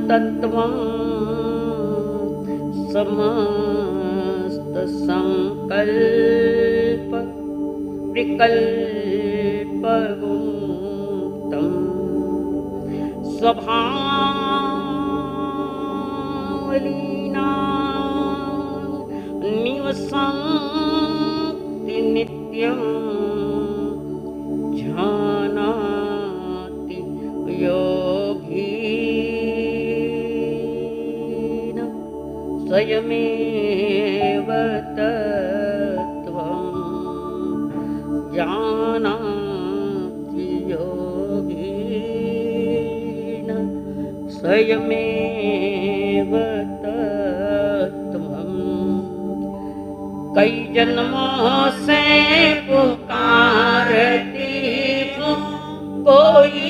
तत्त्वं समस्त संकल्प विकल्प मुक्तं स्वभावलीना निवसन्ति नित्यं जानाति योगी स्वयमेव तत्त्वं जानाति योगीन स्वयमेव तत्त्वं। कई जन्मों से पुकारती हूँ, कोई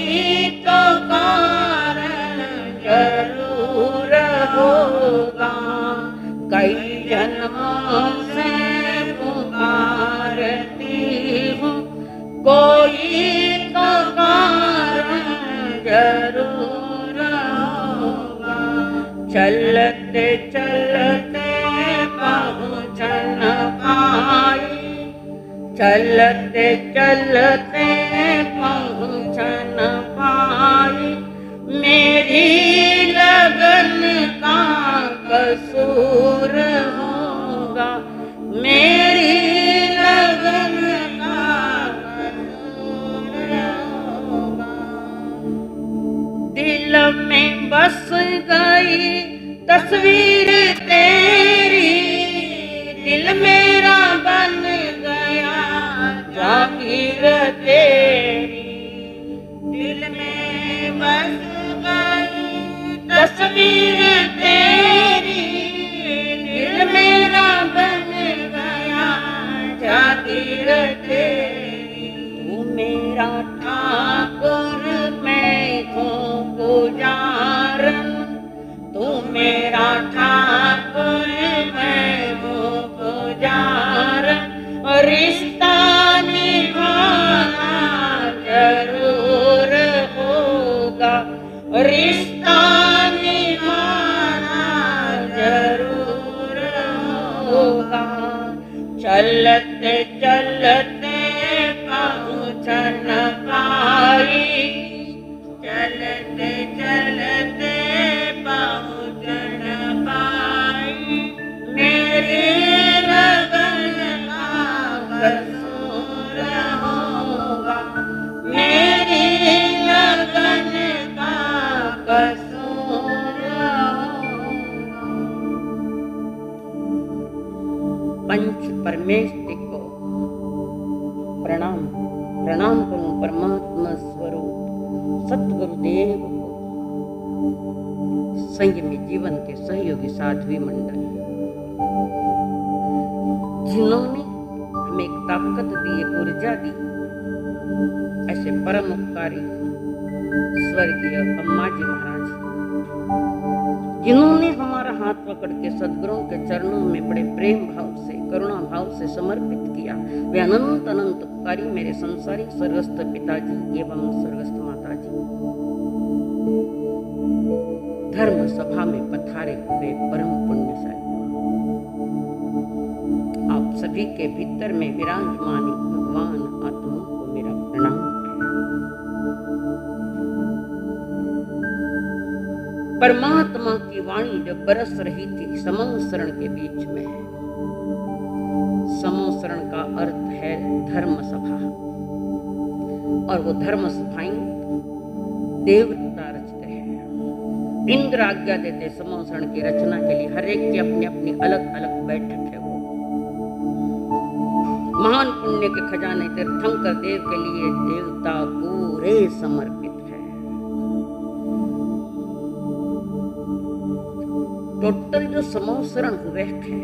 तो कारण जरूर होगा। कई जन्मों से पुकारती हूँ, कोई तो कारण जरूर होगा। चलते चलते पहुँच न पाई, चलते चलते पहुँच न पाई, मेरी लगन का कसूर होगा। मेरी लगन का कसूर होगा। दिल में बस गई तस्वीर तेरी, दिल मेरा बन गया जागीर तेरी। दिल में बस गई तस्वीर तेरी, दिल मेरा बन गया जागीर तेरी। तू मेरा ठाकुर मैं हूँ पुजारन, तू मेरा ठाकुर मैं हूँ पुजारन। रिश्ता निभाना जरूर होगा, रिश्ता निभाना जरूर होगा। चलते चलते पहुँच न पाई, चलते चलते पहुँच न पाई, मेरी लगन का कसूर होगा। मेरी लगन का कसूर होगा। पंच परमेष्टि को प्रणाम प्रणाम करूं परमात्मा स्वरूप सतगुरुदेव को, संयमी जीवन के सहयोगी साध्वी मंडल, जिन्होंने हमें एक ताकत दी, एक ऊर्जा दी। ऐसे परम उपकारी स्वर्गीय अम्मा जी महाराज, जिन्होंने हमारा हाथ पकड़ के सद्गुरुओं के चरणों में बड़े प्रेम भाव से, करुणा भाव से समर्पित किया। वे अनंत अनंत उपकारी मेरे संसारी स्वर्गस्थ पिताजी एवं स्वर्गस्थ माताजी, धर्म सभा में पधारे हुए परम पुण्यशाली, आप सभी के भीतर में विराजमान भगवान आत्मा को मेरा प्रणाम। परमात्मा की वाणी जो बरस रही थी समोसरण के बीच में, समोसरण का अर्थ है धर्म सभा, और वो धर्म सभाएं देवता रचते हैं। इंद्र आज्ञा देते समोसरण की रचना के लिए, हर एक की अपनी अपनी अलग अलग बैठक है। वो महान पुण्य के खजाने तीर्थंकर देव के लिए देवता पूरे समर्पित है। टोटल जो समोसरण हुए थे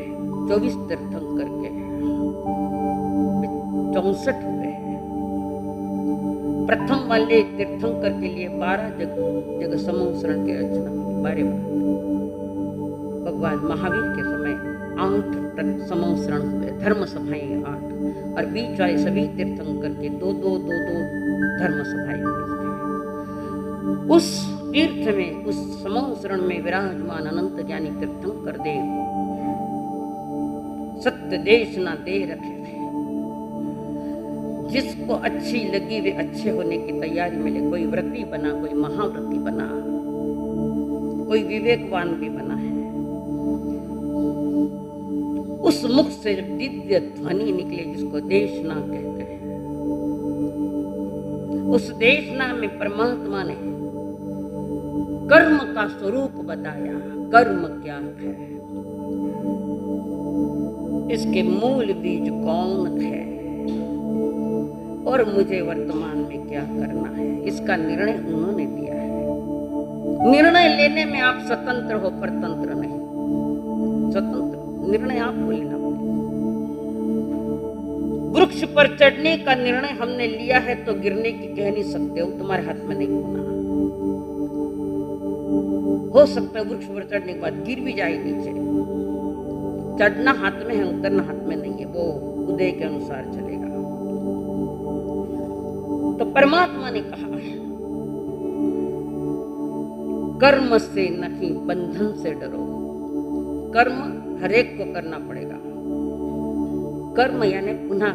24 तीर्थंकर के 64 हुए हैं। प्रथम वाले तीर्थंकर के लिए 12 जगह समोसरण की रचना, 12 भगवान महावीर के समय 8 समोसरण हुए, धर्म सभाएं 8, और बीच वाले सभी तीर्थंकर के दो धर्म सभाएं हुई। उस तीर्थ में, उस समूह शरण में विराजमान अनंत ज्ञानी तीर्थंकर देव सत्य देश ना दे रखे थे। जिसको अच्छी लगी वे अच्छे होने की तैयारी में ले। कोई व्रती बना, कोई महाव्रती बना, कोई विवेकवान भी बना है। उस मुख से दिव्य ध्वनि निकले जिसको देशना कहते हैं। उस देशना में परमात्मा ने कर्म का स्वरूप बताया। कर्म क्या है, इसके मूल बीज कौन है और मुझे वर्तमान में क्या करना है, इसका निर्णय उन्होंने दिया है। निर्णय लेने में आप स्वतंत्र हो, परतंत्र नहीं। स्वतंत्र निर्णय आपको लेना पड़ेगा। वृक्ष पर चढ़ने का निर्णय हमने लिया है तो गिरने की कह नहीं सकते हो, तुम्हारे हाथ में नहीं होना। हो सकता है वृक्ष पर चढ़ने के बाद गिर भी जाए नीचे। चढ़ना हाथ में है, उतरना हाथ में नहीं है, वो उदय के अनुसार चलेगा। तो परमात्मा ने कहा कर्म से नहीं बंधन से डरो। कर्म हरेक को करना पड़ेगा। कर्म यानी पुनः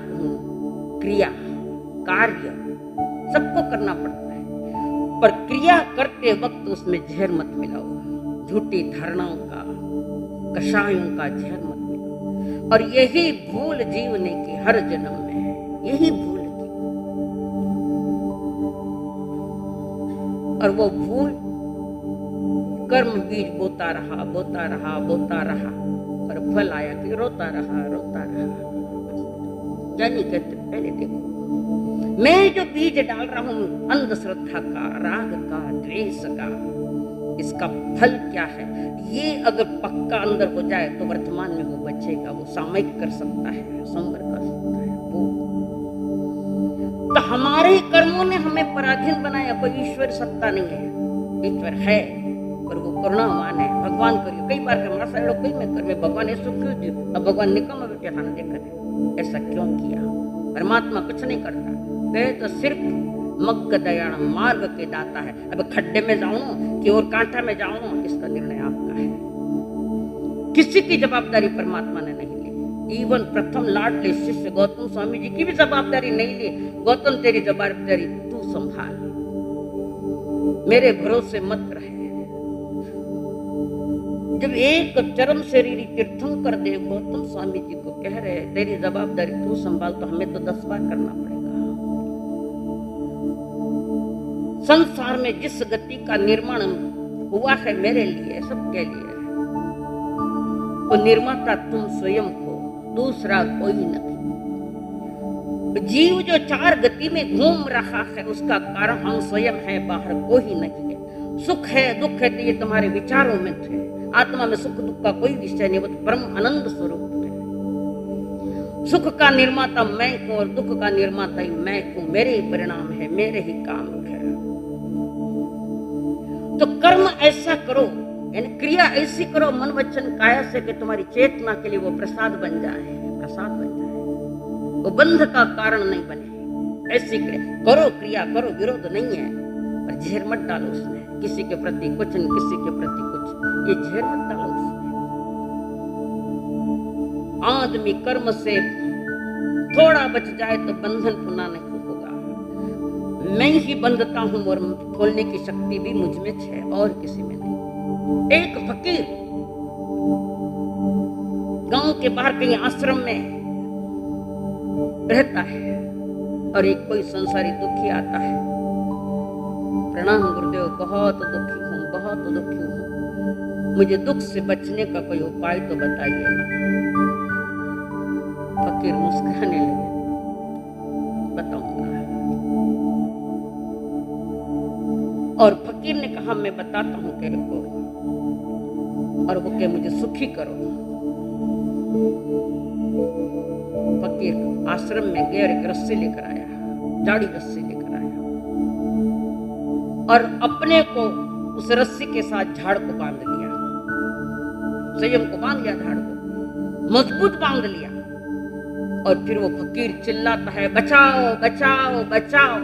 क्रिया, कार्य सबको करना पड़ता है, पर क्रिया करते वक्त उसमें जहर मत मिलाओ। झूठी धारणाओं का, कषायों का जहर मत मिलाओ। और यही भूल जीव ने की हर जन्म में, यही भूल की। और वो भूल कर्म बीज बोता रहा, बोता रहा, बोता रहा, और फल आया कि रोता रहा, रोता रहा। यानी कहते पहले देखो, मैं जो बीज डाल रहा हूं अंधश्रद्धा का, राग का, द्वेष का, इसका फल क्या है? ये अगर पक्का अंदर हो जाए तो वर्तमान में वो बचेगा, वो सामयिक कर सकता है, संवर कर सकता है। वो तो हमारे कर्मों ने हमें पराधीन बनाया। कोई ईश्वर सत्ता नहीं है, ईश्वर है पर वो करुणावान है। भगवान करियो कई बार हमारा सारे लोग कई में कर भगवान ऐसा क्यों दियो, अब भगवान निकम्मा बेटे खाना देखकर ऐसा क्यों किया? परमात्मा कुछ नहीं करता, वे तो सिर्फ मग्ग दयाण मार्ग के दाता है। अब खड्डे में जाऊं कि और कांटा में जाऊं, इसका निर्णय आपका है। किसी की जवाबदारी परमात्मा ने नहीं ली। इवन प्रथम लाडले शिष्य गौतम स्वामी जी की भी जवाबदारी नहीं ली। गौतम तेरी जवाबदारी तू संभाल, मेरे भरोसे मत रहे। जब एक चरम शरीरी तीर्थंकर देव गौतम स्वामी जी को कह रहे तेरी जवाबदारी तू संभाल, तो हमें तो 10 बार करना पड़ेगा। संसार में जिस गति का निर्माण हुआ है मेरे लिए, सबके लिए, वो निर्माता तुम स्वयं हो, दूसरा कोई नहीं। जीव जो 4 गति में घूम रहा है उसका कारण हम स्वयं है, बाहर कोई नहीं है। सुख है, दुख है, तो ये तुम्हारे विचारों में थे। आत्मा में सुख दुख का कोई विषय नहीं, वो तो परम आनंद स्वरूप है। सुख का निर्माता मैं हूं और दुख का निर्माता ही मैं हूं। मेरे ही परिणाम है, मेरे ही काम है। तो कर्म ऐसा करो, यानी क्रिया ऐसी करो मन वचन काया से कि तुम्हारी चेतना के लिए वो प्रसाद बन जाए, प्रसाद बन जाए, वो बंध का कारण नहीं बने। ऐसी करो, क्रिया करो, विरोध नहीं है, पर जहर मत डालो उसमें। किसी के प्रति कुछ नहीं, किसी के प्रति कुछ, ये जहर मत डालो उसमें। आदमी कर्म से थोड़ा बच जाए तो बंधन पुनः नहीं होगा। मैं ही बंधता हूं और खोलने की शक्ति भी मुझ में है और किसी में नहीं। एक फकीर गांव के बाहर कहीं आश्रम में रहता है और एक कोई संसारी दुखी आता है। प्रणाम गुरुदेव, बहुत दुखी हूँ, बहुत दुखी हूँ, मुझे दुख से बचने का कोई उपाय तो बताइए ना। फकीर मुस्कुराने लगे, बताऊंगा। और फकीर ने कहा मैं बताता हूँ तेरे को, और वो कहे मुझे सुखी करो। फकीर आश्रम में गया और एक रस्सी लेकर आया, जाड़ी रस्सी लेकर आया, और अपने को उस रस्सी के साथ झाड़ को बांध लिया, संयम को बांध लिया, झाड़ को मजबूत बांध लिया। और फिर वो फकीर चिल्लाता है बचाओ बचाओ बचाओ।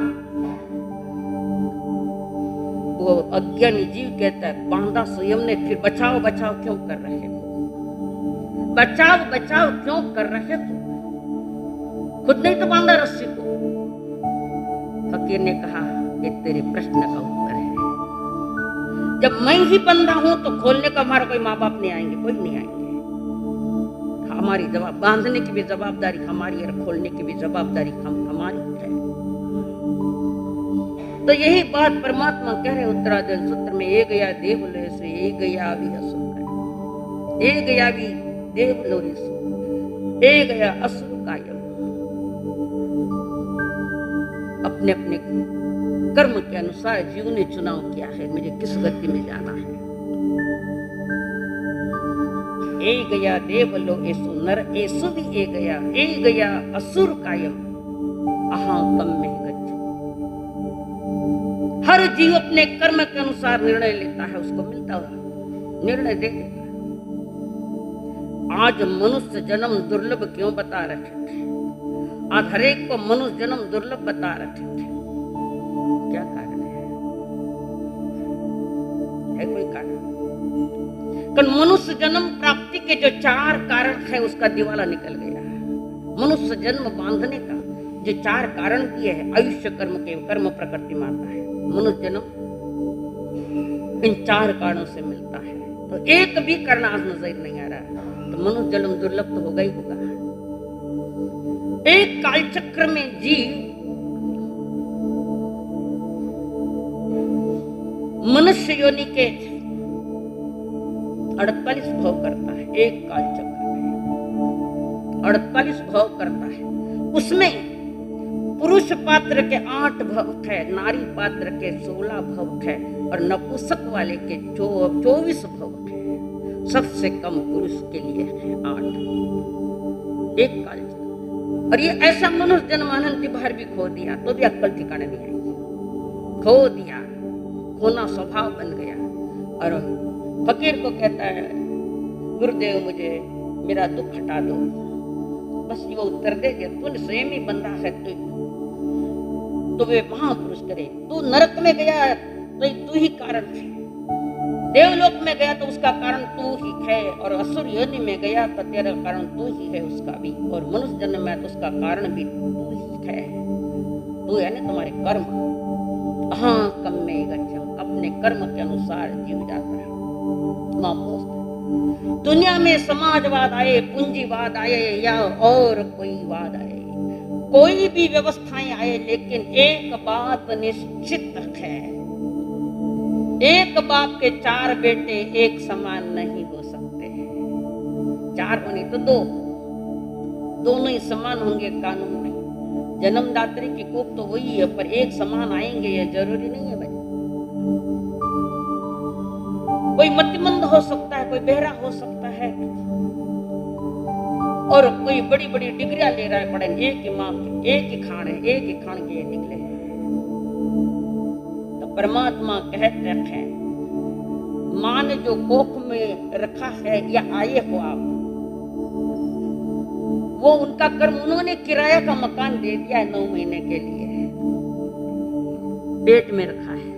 वो अज्ञानी जीव कहता है बांधा स्वयं ने, फिर बचाओ बचाओ क्यों कर रहे हो, बचाओ बचाओ क्यों कर रहे हो, खुद नहीं तो बांधा रस्सी को। फकीर ने कहा ये तेरे प्रश्न का उत्तर है। जब मैं ही बंधा हूं तो खोलने का हमारा कोई माँ बाप नहीं आएंगे, कोई नहीं आएंगे। हमारी जवाब बांधने की भी जवाबदारी हमारी और खोलने की भी जवाबदारी हमारी है। तो यही बात परमात्मा कह रहे उत्तराधर्म सूत्र में, ए गया देवलोय से ए गया भी असुर, ए गया भी देवलोय से ए गया असुर कायम। अपने अपने कर्म के अनुसार जीव ने चुनाव किया है मुझे किस गति में जाना है। ए गया देवलो एसु नर एसु भी ए गया असुर कायम अहां कम में गच्छ। हर जीव अपने कर्म के अनुसार निर्णय लेता है, उसको मिलता हुआ निर्णय दे देता है। आज मनुष्य जन्म दुर्लभ क्यों बता रखे थे, आज हरेक को मनुष्य जन्म दुर्लभ बता रखे थे, क्या कारण है कोई कारण? मनुष्य जन्म प्राप्ति के जो 4 कारण है उसका दिवाला निकल गया। मनुष्य जन्म बांधने का जो 4 कारण किए हैं, आयुष्य कर्म के कर्म प्रकृति माता है। मनुष्य जन्म इन 4 कारणों से मिलता है, तो एक भी कारण आज नजर नहीं आ रहा, तो मनुष्य जन्म दुर्लभ तो होगा ही होगा। एक कालचक्र में जीव मनुष्य योनि के 48 भाव करता है, एक कालचक्र में 48 भाव करता है। उसमें पुरुष पात्र के 8 भव है, नारी पात्र के 16 भव है और नपुंसक वाले के 24 भव है। सबसे कम पुरुष के लिए है 8, एक कालचक्र। और ये ऐसा मनुष्य जन्म अनंत बार भी खो दिया तो भी अक्कल ठिकाने नहीं आई, खो दिया, खोना स्वभाव बन गया। और फकीर को कहता है गुरुदेव मुझे मेरा दुख हटा दो, बस ये वो उत्तर दे दिया, तूने स्वयं ही बंधा है, तो वे महापुरुष करे। तू नरक में गया तो तू ही कारण है, देवलोक में गया तो उसका कारण तू ही है, और असुर योनि में गया तो तेरा कारण तू ही है उसका भी, और मनुष्य जन्म में तो उसका कारण भी तू ही है। तू है ना तुम्हारे कर्म। हाँ कम में गच्छम, अपने कर्म के अनुसार जीव जाता है। दुनिया में समाजवाद आए, पूंजीवाद आए या और कोई वाद आए, कोई भी व्यवस्थाएं आए, लेकिन एक बात निश्चित है, एक बाप के 4 बेटे एक समान नहीं हो सकते हैं। 4 होने तो 2, दोनों ही समान होंगे कानून में। जन्मदात्री की कोख तो वही है, पर एक समान आएंगे ये जरूरी नहीं है भाई। कोई मतिमंद हो सकता है, कोई बहरा हो सकता है, और कोई बड़ी बड़ी डिग्रियां ले रहा है, पढ़े एक ही माँ के, एक ही खान है, एक ही खान के निकले हैं। तो परमात्मा कहते हैं माँ ने जो कोख में रखा है या आए हो आप, वो उनका कर्म, उन्होंने किराया का मकान दे दिया है 9 महीने के लिए, पेट में रखा है,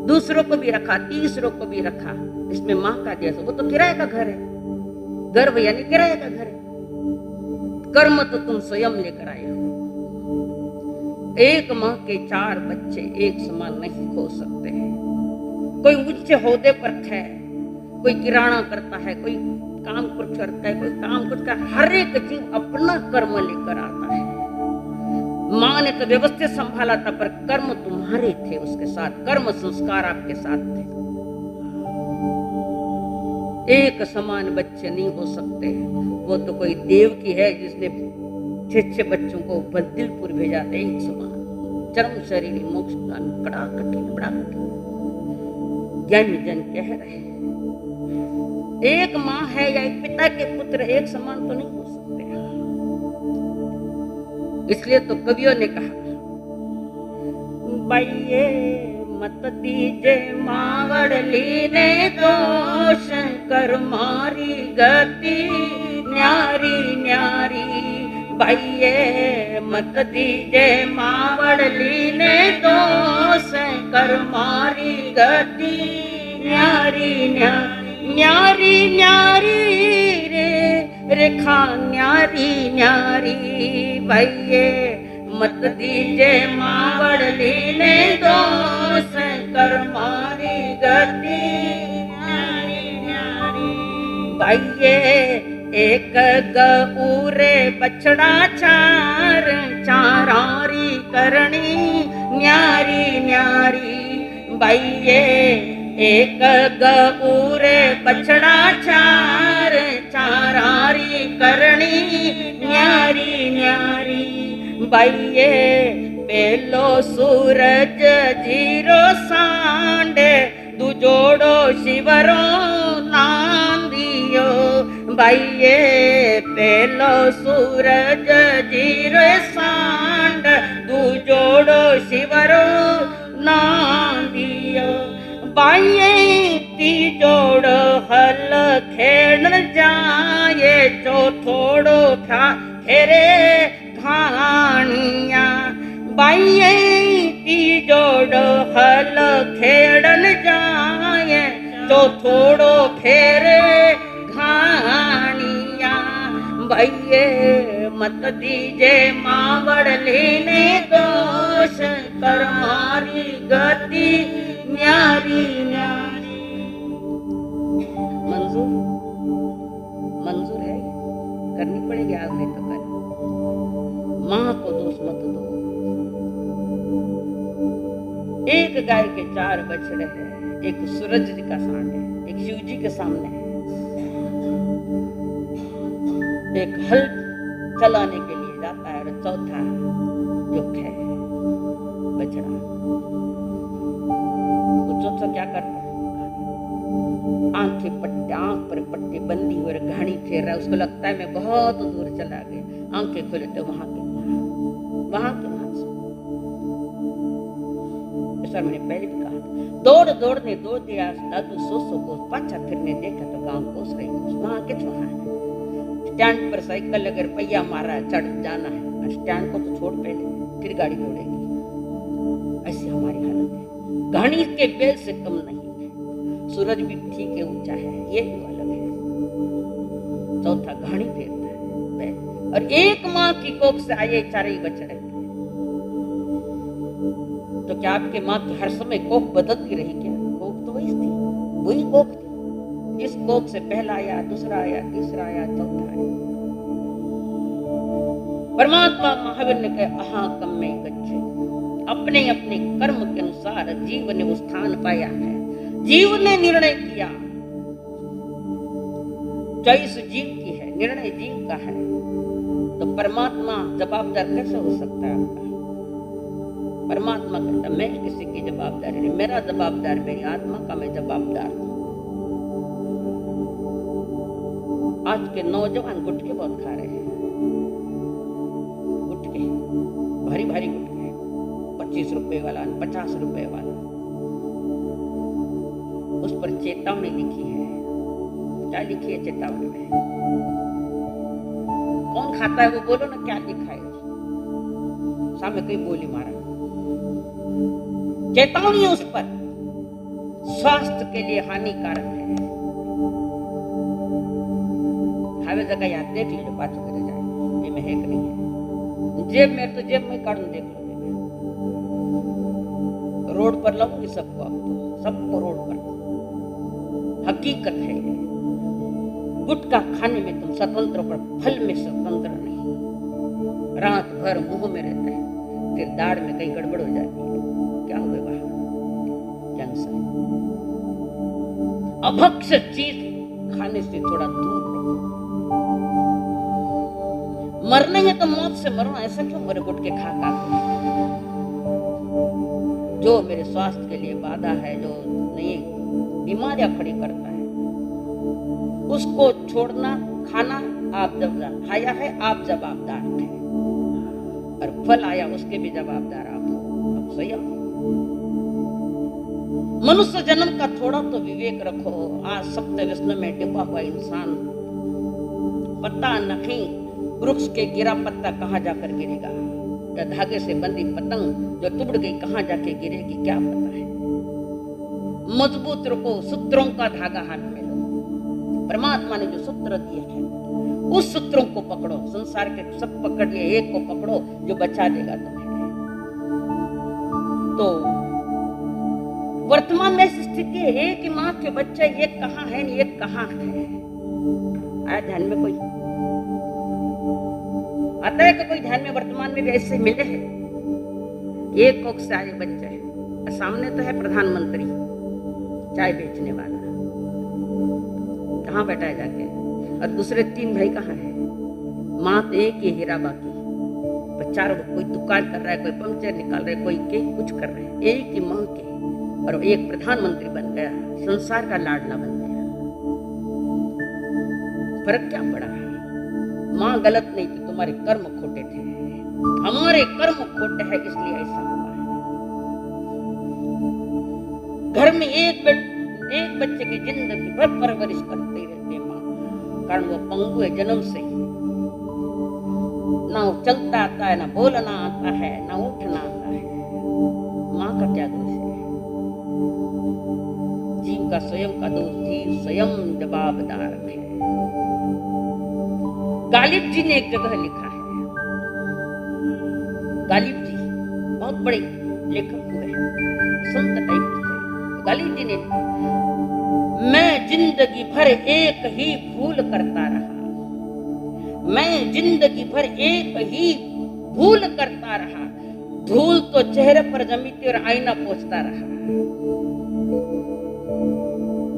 दूसरों को भी रखा, तीसरों को भी रखा, इसमें माँ का जैसा, वो तो किराए का घर है, गर्भ यानी किराए का घर है। कर्म तो तुम स्वयं लेकर आए हो। एक माँ के 4 बच्चे एक समान नहीं हो सकते हैं। कोई उच्च ओहदे पर है, कोई किराना करता है, कोई काम कुछ करता है, कोई काम कुछ करता है, हर एक जीव अपना कर्म लेकर आता है। माँ ने तो व्यवस्थित संभाला था, पर कर्म तुम्हारे थे उसके साथ, कर्म संस्कार आपके साथ थे। एक समान बच्चे नहीं हो सकते। वो तो कोई देव की है जिसने 6 बच्चों को बददिलपुर भेजा था, एक समान चरम शरीर मोक्ष बड़ा कठिन, बड़ा कठिन। ज्ञानी जन कह रहे एक माँ है या एक पिता के पुत्र एक समान तो नहीं हो सकते। इसलिए तो कवियों ने कहा बाइये मत दीजे मावड़ली ने दोष, कर मारी गति न्यारी न्यारी भाइये मत दीजे मावड़ली ने दोष कर मारी गति न्यारी न्यारी न्यारी न्यारी रे रेखा न्यारी न्यारी भाइये मत दीजे मावड़ली ने दोष कर मारी गति न्यारी न्यारी भाइये एक गऊरे बछड़ा चार चारारी करनी न्यारी न्यारी भाइये एक गऊरे बछड़ा चार चारारी करनी न्यारी न्यारी भाइये पेलो सूरज जीरो सांडे दुजोड़ो शिवरो नांदियो भाइये पेलो सूरज जीरो सांड दुजोड़ो शिवरो नांदियो भाइये तीजोड़ो हल खेल जाए चौथोड़ो फेरे घाणिया भाइये तीजोड़ो हल खेड़न जाए चौथोड़ो फेरे घाणिया भाइये मत दीजे मावड़ली ने दोष कर मारी गति न्यारी न्यारी मंजूर मंजूर है करनी पड़ेगी आज नहीं तो कल माँ को दोष मत दो एक गाय के 4 बछड़े हैं एक सूरज जी का सांड है एक शिव जी के सामने है एक हल चलाने के लिए जाता है और चौथा जो है बछड़ा वो चौथा क्या करता है आंख पर पट्टी बंदी हुई घानी फेर रहा है उसको लगता है मैं बहुत दूर चला गया आंखें खोले तो वहां के सर मैंने पहले भी कहा दौड़ने दौड़ दिया दादू सो को पाछा फिरने देखा तो गांव कोस रही वहां के वहां स्टैंड पर साइकिल अगर पहिया मारा चढ़ जाना है स्टैंड को तो छोड़ पहले फिर गाड़ी दौड़ेगी ऐसी हमारी हालत है घानी के बेल से कम नहीं है सूरज भी ठीक है ऊंचा है ये भी अलग है चौथा घानी फेरता है और एक माँ की कोख से आए 4 ही बच्चे रहते तो क्या आपके माँ की हर समय कोख बदलती रही क्या कोख तो वही थी वही कोख थी जिस कोख से पहला आया दूसरा आया तीसरा आया चौथा आया परमात्मा महावीर ने कहा अहा कम में गच्छे अपने अपने कर्म के अनुसार जीव ने वो स्थान पाया है जीव ने निर्णय किया चॉइस जीव की है निर्णय जीव का है तो परमात्मा जवाबदार कैसे हो सकता है आपका परमात्मा कहता मैं किसी की जवाबदारी नहीं मेरा जवाबदार मेरी आत्मा का मैं जवाबदार हूं आज के नौजवान गुटके बहुत खा रहे हैं गुटके भारी भारी गुटके 25 रुपए वाला 50 रुपए वाला उस पर चेतावनी लिखी है क्या लिखी है चेतावनी में कौन खाता है वो बोलो ना क्या लिखा है सामने कोई बोली मारा चेतावनी उस पर स्वास्थ्य के लिए हानिकारक है हावे जगह याद देख लीजिए पाछो करे जाए ये में है कि नहीं है जेब में तो जेब में काढून देख लो रोड पर लाऊंगी सबको अब तो सबको रोड पर हकीकत है गुटखा खाने में तुम स्वतंत्र पर फल में स्वतंत्र नहीं रात भर मुंह में रहता है फिर दाढ़ में कहीं गड़बड़ हो जाती है क्या हो गया कैंसर अभक्ष चीज खाने से थोड़ा दूर रहो मरने में तो मौत से मरो ऐसा क्यों मरे गुटके खा खा जो मेरे स्वास्थ्य के लिए बाधा है जो नई बीमारियां खड़ी करता है उसको छोड़ना खाना आप जब खाया है आप जवाबदार थे और फल आया उसके भी जवाबदार आप हो अब सही आप मनुष्य जन्म का थोड़ा तो विवेक रखो आज सप्त विष्णु में डूबा हुआ इंसान पता नहीं वृक्ष के गिरा पत्ता कहाँ जाकर गिरेगा, या धागे से बंधी पतंग जो टूट गई कहाँ जाके गिरेगी, क्या पता है। मजबूत रखो, सूत्रों का धागा हाथ में लो। परमात्मा ने जो सूत्र दिए हैं उस सूत्रों को पकड़ो। संसार के सब पकड़ लिए, एक को पकड़ो जो बचा देगा तुम्हें। तो वर्तमान में स्थिति है, एक ही माँ के बच्चे, एक कहाँ है एक कहाँ है। आया ध्यान में कोई आता है कि कोई ध्यान में वर्तमान में भी ऐसे मिले हैं। एक कोख से आए बच्चे हैं, सामने तो है प्रधानमंत्री चाय बेचने वाला, कहाँ बैठा है जाके, और दूसरे 3 भाई कहाँ है। माँ तो एक ही हीरा बाकी, चारों कोई दुकान कर रहा है, कोई पंक्चर निकाल रहा है, कोई के कुछ कर रहे हैं। एक ही माँ के, और एक प्रधानमंत्री बन गया, संसार का लाडला बन गया। फर्क क्या पड़ा? माँ गलत नहीं थी, तुम्हारे कर्म खोटे थे। हमारे कर्म खोटे हैं इसलिए ऐसा हुआ है। घर में एक बच्चे की जिंदगी भर परवरिश करते रहते माँ, कारण वो पंगु है जन्म से ही। ना चलता आता है, ना बोलना आता है, ना उठना आता है। माँ का क्या दोष है? जीव का स्वयं का दोष, जीव स्वयं जवाबदार है। गालिब जी ने एक जगह लिखा है, गालिब जी बहुत बड़े लेखक हुए हैं, संत टाइप के। गालिब जी ने, मैं जिंदगी भर एक ही भूल करता रहा, मैं जिंदगी भर एक ही भूल करता रहा। धूल तो चेहरे पर जमी थी और आईना पोंछता रहा।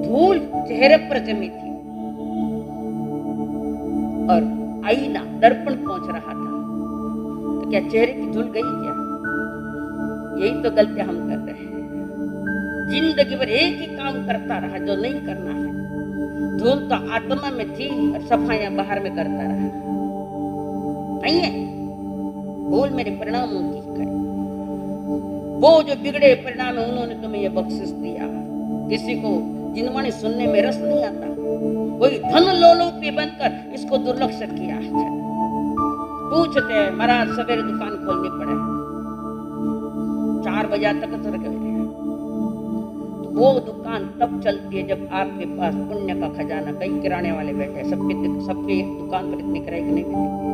धूल चेहरे पर जमी थी और आईना दर्पण पहुंच रहा था, तो क्या चेहरे की धूल गई क्या? यही तो गलतियां हम कर रहे हैं। जिंदगी भर एक ही काम करता रहा जो नहीं करना है। धूल तो आत्मा में थी और सफाइयां बाहर में करता रहा। नहीं है, भूल मेरे परिणामों की है। वो जो बिगड़े परिणाम है उन्होंने तुम्हें ये बख्शिश दिया। किसी को जिनवाणी सुनने में रस नहीं आता, कोई धन लोलुपी बनकर इसको दुर्लक्ष्य किया है। पूछते हैं महाराज सवेरे दुकान खोलनी पड़े, 4 बजे तक तो रखे। वो दुकान तब चलती है जब आपके पास पुण्य का खजाना, कई किराने वाले बैठे, सबके दुकान पर इतनी किराए की नहीं मिलती,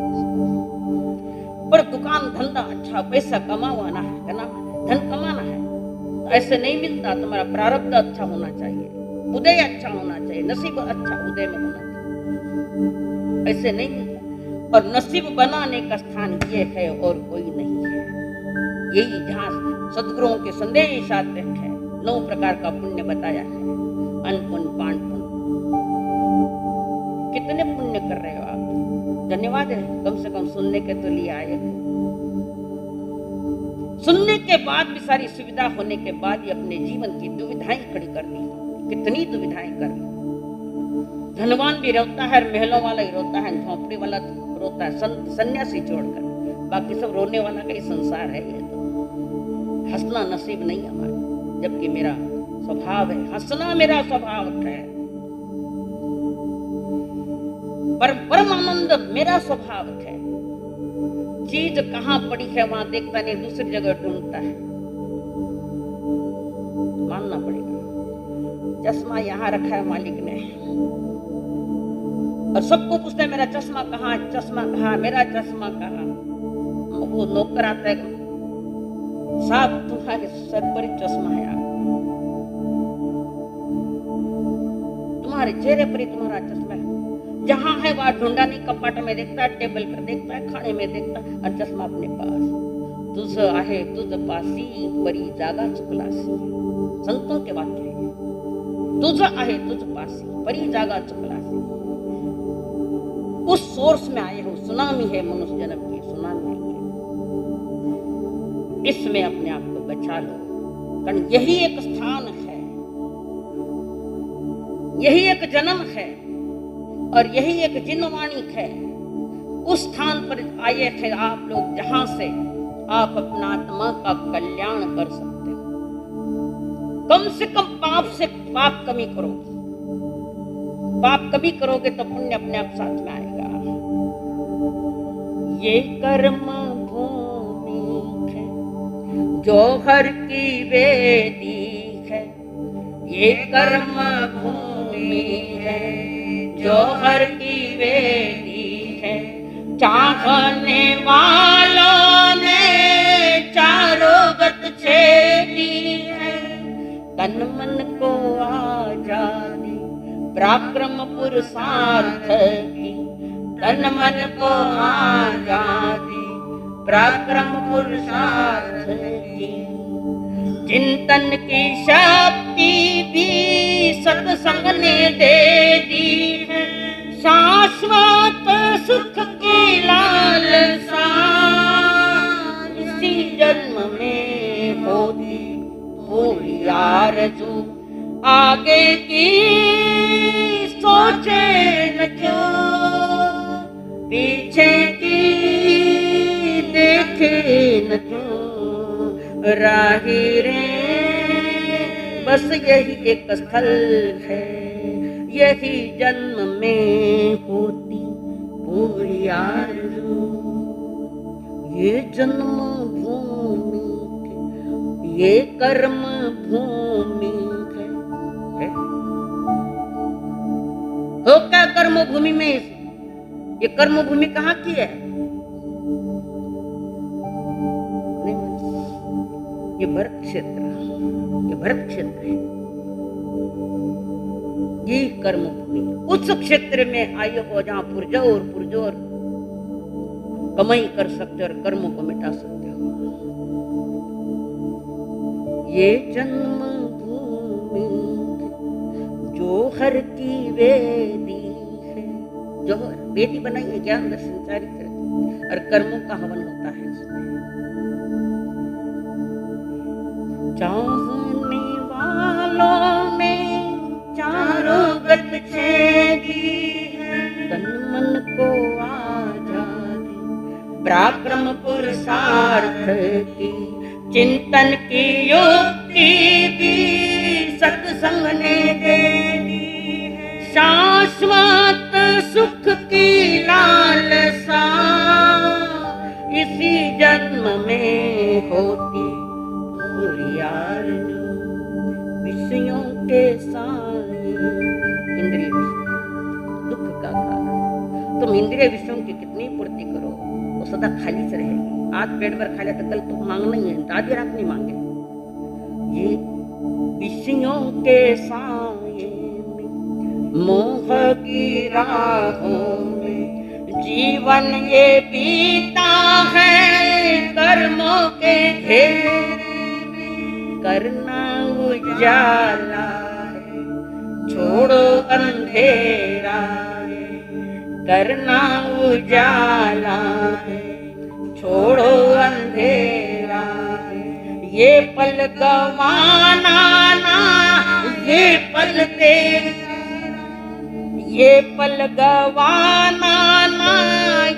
पर दुकान धंधा अच्छा, पैसा कमाना है ना, धन कमाना है, तो ऐसे नहीं मिलता। तुम्हारा प्रारब्ध अच्छा होना चाहिए, उदय अच्छा होना चाहिए, नसीब अच्छा उदय में होना चाहिए, ऐसे नहीं मिलता। और नसीब बनाने का स्थान ये है और कोई नहीं है। यही जहाँ सदगुरुओं के संदेश आते हैं, 9 प्रकार का पुण्य बताया है, अनपुण्य, पान पुण्य। कितने पुण्य कर रहे हो आप? धन्यवाद है, कम से कम सुनने के तो लिए आए। सुनने के बाद भी, सारी सुविधा होने के बाद ही अपने जीवन की दुविधाएं खड़ी कर दी। कितनी दुविधाएं कर दी। धनवान भी रोता है, महलों वाला ही रोता है, झोंपड़ी वाला रोता है, सन्यासी छोड़कर, बाकी सब रोने वाला का ही संसार है। ये तो हंसना नसीब नहीं हमारा, जबकि मेरा स्वभाव है हंसना, मेरा स्वभाव है। परम आनंद मेरा स्वभाव है। चीज कहाँ पड़ी है वहां देखता नहीं, दूसरी जगह ढूंढता है। मानना पड़ेगा। चश्मा यहाँ रखा है मालिक ने, और सबको पूछते हैं मेरा चश्मा कहाँ, चश्मा कहाँ, मेरा चश्मा कहाँ। वो नौकर आता है, साहब तुम्हारे सर पर चश्मा है, आप तुम्हारे चेहरे पर ही तुम्हारा चश्मा है। जहां है वहां ढूंढा नहीं, कपाट में देखता है, टेबल पर देखता है, खाने में देखता है, और चश्मा अपने पास। तुझ आहे तुझ पासी परी जागा चुकलासी। संतों के वाक्य है, तुझ आहे तुझ पासी परी जागा चुकलासी। उस सोर्स में आए हो, सुनामी है मनुष्य जन्म की, सुनामी है। इसमें अपने आप को बचा लो, कारण यही एक स्थान है, यही एक जन्म है, और यही एक जिनवाणी है। उस स्थान पर आए थे आप लोग जहां से आप अपना आत्मा का कल्याण कर सकते हो। कम से कम पाप से पाप कमी करोगे, पाप कमी करोगे तो पुण्य अपने आप साथ में आएगा। ये कर्म भूमि है, जौहर की वेदी है। ये कर्म भूमि है, जौहर की वेदी है। चाहने वालों ने चारों गत छेदी है। तन मन को आजादी पराक्रम पुरुषार्थ की। तन मन को आजादी पराक्रम पुरुषार्थ की। चिंतन की शक्ति भी सत्संग ने दे दी है। शाश्वत सुख की लालसा इसी जन्म में होती पूरी आरज़ू। आगे की सोचे न क्यों, पीछे की देखे न क्यों। राही रे बस यही एक स्थल है, यही जन्म में होती पूरी आरज़ू। ये जन्म भूमि है, ये कर्म भूमि है। हो क्या कर्म भूमि में? ये कर्म भूमि कहाँ की है? ये भरत क्षेत्र, ये भरत क्षेत्र है। ये कर्म भूमि उस क्षेत्र में आयु हो जहां पुरजोर कमाई कर सकते और कर्मों को मिटा सकते हो। ये जन्म भूमि जौहर की वेदी है। जौहर वेदी बनाई है, ज्ञान दर्शन चारित्र और कर्मों का हवन होता है इसमें। चाहने वालों ने चारों गत छेदी है। तन मन को आजादी पराक्रम पुरुषार्थ की। चिंतन की युक्ति भी सत्संग ने दे दी है। शाश्वत सुख की लालसा इसी जन्म में होती पूरी आरज़ू। विषयों के साए इंद्रिय दुख का कारण। तुम इंद्रिय विषयों की कितनी पूर्ति करो वो सदा खाली से रहेगी। आज पेट भर खा लिया तो कल तो मांगना ही है, आधी रात नहीं मांगे। ये विषयों के साए में मोह की राहों में जीवन ये बीता है। कर्मों के घेरे में करना उजाला है, छोड़ो अंधेरा है। करना उजाला है, छोड़ो अंधेरा है। ये पल गवाना ना, ये पल तेरा। ये पल गवाना ना,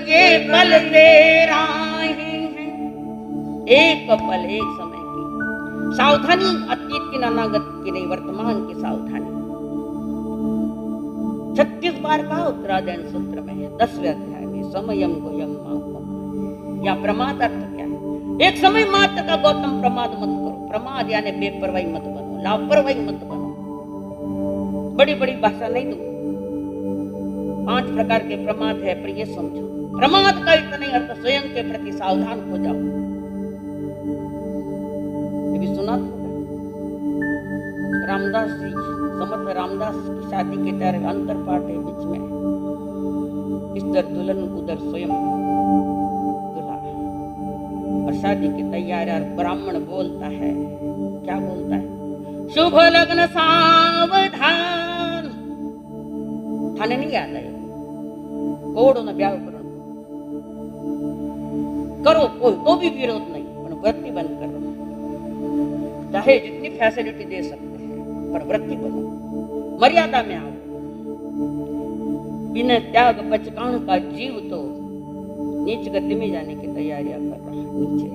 ये पल तेरा ही है। एक पल एक समय की सावधानी, अतीत की अनागत की नहीं, वर्तमान की सावधानी। 36 बार का उत्तरायण सूत्र में है, 10वें अध्याय में। समयम गोयम या प्रमाद अर्थ क्या है? एक समय मात्र का गौतम प्रमाद मत करो। प्रमाद यानी बेपरवाही मत बनो, लापरवाही मत बनो। बड़ी बड़ी भाषा नहीं दूं। 5 प्रकार के प्रमाद है, पर ये समझो प्रमाद का इतना अर्थ स्वयं के प्रति सावधान हो जाओ। ये भी सुना था रामदास जी, समर्थ रामदास की शादी के तरह अंतर पाठ है बीच में। इधर दुल्हन उधर स्वयं दूल्हा, और शादी की तैयारी। और ब्राह्मण बोलता है, क्या बोलता है? शुभ लग्न सावधान। थाने नहीं याद है, कोड न ब्याह करो कोई तो भी विरोध नहीं, पर वृत्ति बंद करो। चाहे जितनी फैसिलिटी दे सकते हैं, पर वृत्ति बनो, मर्यादा में आओ। बिना त्याग बचकान का जीव तो नीच गति में जाने की तैयारियां कर रहा है, नीचे।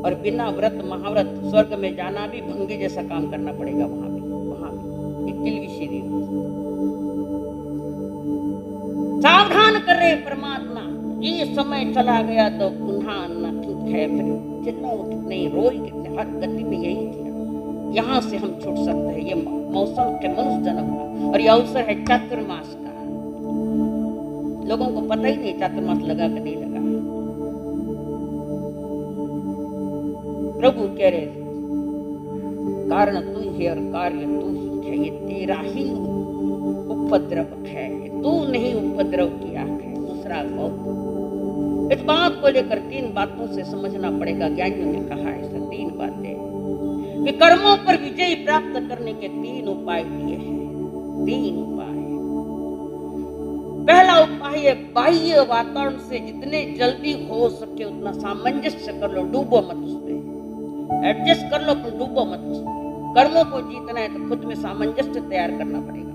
और बिना व्रत महाव्रत स्वर्ग में जाना भी भंगी जैसा काम करना पड़ेगा। वहां भी एक किल विषय सावधान करे परमात्मा। ये समय चला गया तो पुनः न ठीक है, फिर चिल्लाओ कितने, रोई कितने, हर गति में यही किया। यहाँ से हम छूट सकते हैं। ये मौसम के मनुष्य जन्म का, और ये अवसर है चातुर्मास का। लोगों को पता ही नहीं चातुर्मास लगा कि नहीं लगा। प्रभु कह रहे कारण तू ही और कार्य तू ही है, ये तेरा ही उपद्रव है, तू नहीं उपद्रव किया है दूसरा कौन। इस बात को लेकर 3 बातों से समझना पड़ेगा। ज्ञानियों ने कहा ऐसा 3 बातें कि कर्मों पर विजय प्राप्त करने के 3 उपाय दिए हैं। 3 उपाय। पहला उपाय है बाह्य वातावरण से जितने जल्दी हो सके उतना सामंजस्य कर लो, डूबो मत उसमें, एडजस्ट कर लो पर डूबो मत उसमें। कर्मों को जीतना है तो खुद में सामंजस्य तैयार करना पड़ेगा।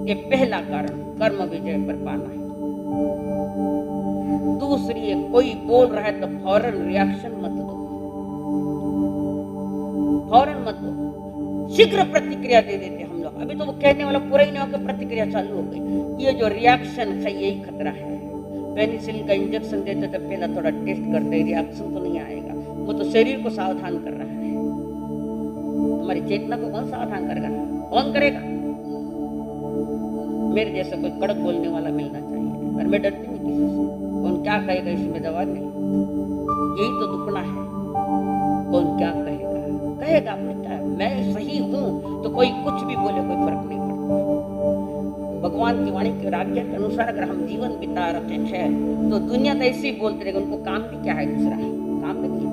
ये पहला कारण कर्म विजय पर पाना है। दूसरी है कोई बोल रहा है तो फौरन रिएक्शन मत दो, फौरन मत दो, शीघ्र प्रतिक्रिया दे देते हम लोग। अभी तो वो कहने वाला पूरा ही नहीं होकर प्रतिक्रिया चालू हो गई। ये जो रिएक्शन है यही खतरा है। पेनिसिलिन का इंजेक्शन देते तो पहला थोड़ा टेस्ट करते, रिएक्शन तो नहीं आएगा, वो तो शरीर को सावधान कर रहा है। तुम्हारी चेतना को कौन सावधान करेगा? कौन करेगा? मेरे जैसा कोई कड़क बोलने वाला मिलना चाहिए, पर मैं डरती नहीं किसी से। कौन क्या कहेगा इसमें जवाब नहीं। यही तो दुखना है। कौन क्या कहेगा? कहेगा बेटा मैं सही हूं तो कोई कुछ भी बोले, कोई फर्क नहीं पड़ता। भगवान की वाणी की आज्ञा के अनुसार अगर हम जीवन बिता रखे हैं तो दुनिया तो ऐसे ही बोलते रहेगा। उनको काम भी क्या है, दूसरा काम भी नहीं।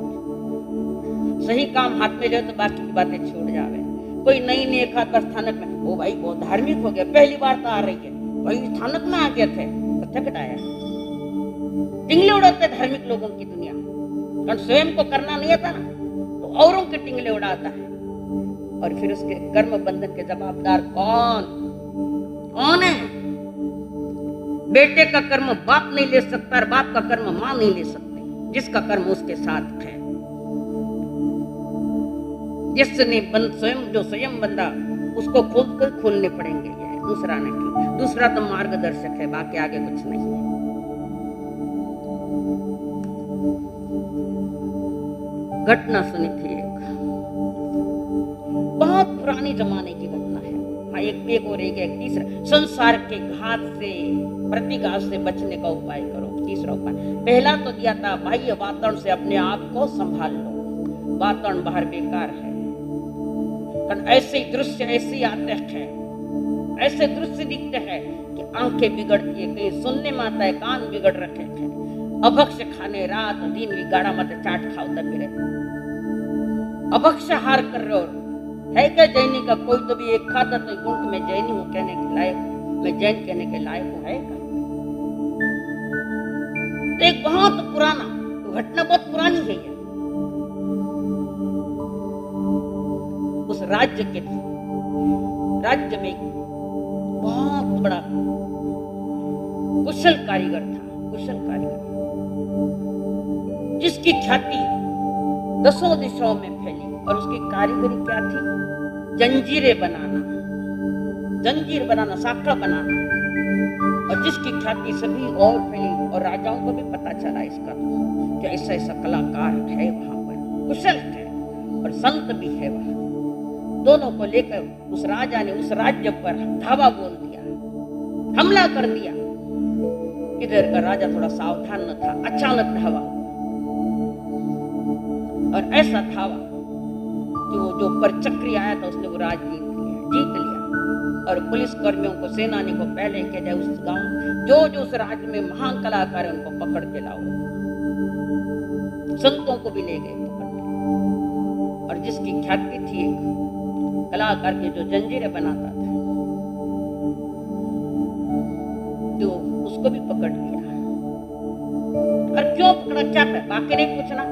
सही काम हाथ में ले तो बाकी की बातें छोड़ जावे। कोई नई नई एक हाथ स्थानक में, ओ भाई बहुत धार्मिक हो गया, पहली बार तो आ रही है भाई, स्थानक में आ गए थे तो थकटाया। टिंगले उड़ाते धार्मिक लोगों की दुनिया, कारण स्वयं को करना नहीं आता ना तो औरों के टिंगले उड़ाता है। और फिर उसके कर्म बंधन के जवाबदार कौन है? बेटे का कर्म बाप नहीं ले सकता और बाप का कर्म मां नहीं ले सकती, जिसका कर्म उसके साथ है। जिसने जो स्वयं बंदा उसको खोलने पड़ेंगे। ये दूसरा नहीं, दूसरा तो मार्गदर्शक है, बाकी आगे कुछ नहीं है। घटना सुनी थी एक, बहुत पुरानी जमाने की घटना है। हाँ, एक और एक तीसरा, संसार के घात से, प्रतिघात से बचने का उपाय करो। तीसरा उपाय, पहला तो दिया था बाह्य वातावरण से अपने आप को संभाल लो। वातावरण बाहर बेकार है, ऐसे दृश्य ऐसे आते हैं, ऐसे दृश्य दिखते हैं कि आंखें बिगड़ती है, कहीं सुनने में आता है, कान बिगड़ रखे हैं। अभक्ष खाने रात दिन बिगाड़ा मत चाट खाओ तब भी अभक्ष हार कर रहे हो। है क्या जैनी का कोई तो भी एक खाता तो गुण में जैनी हूं कहने के लायक, मैं जैन कहने के लायक हूं? है क्या? तो एक बहुत पुराना घटना, बहुत पुरानी है ये। उस राज्य में बहुत बड़ा कुशल कारीगर था, जिसकी ख्याति 10 दिशाओं में फैली। और उसकी कारीगरी क्या थी? जंजीर बनाना, साखा बनाना। और जिसकी ख्याति सभी और फैली और राजाओं को भी पता चला इसका कि ऐसा ऐसा कलाकार है वहां पर, कुशल है और संत भी है वहां। दोनों को लेकर उस राजा ने उस राज्य पर धावा बोल दिया, हमला कर दिया। इधर का राजा थोड़ा सावधान न था, अचानक धावा, और ऐसा धावा कि वो जो परचक्री आया था उसने वो राज जीत लिया। और पुलिस कर्मियों को, सेनानी को पहले कह जाए उस गांव जो उस राज्य में महान कलाकार है उनको पकड़ के लाओ। संतों को भी ले गए पकड़ के। और जिसकी ख्याति थी एक कलाकार की जो जंजीरें बनाता था, तो उसको भी पकड़ लिया। और क्यों पकड़ा, क्या था? बाकी नहीं पूछना,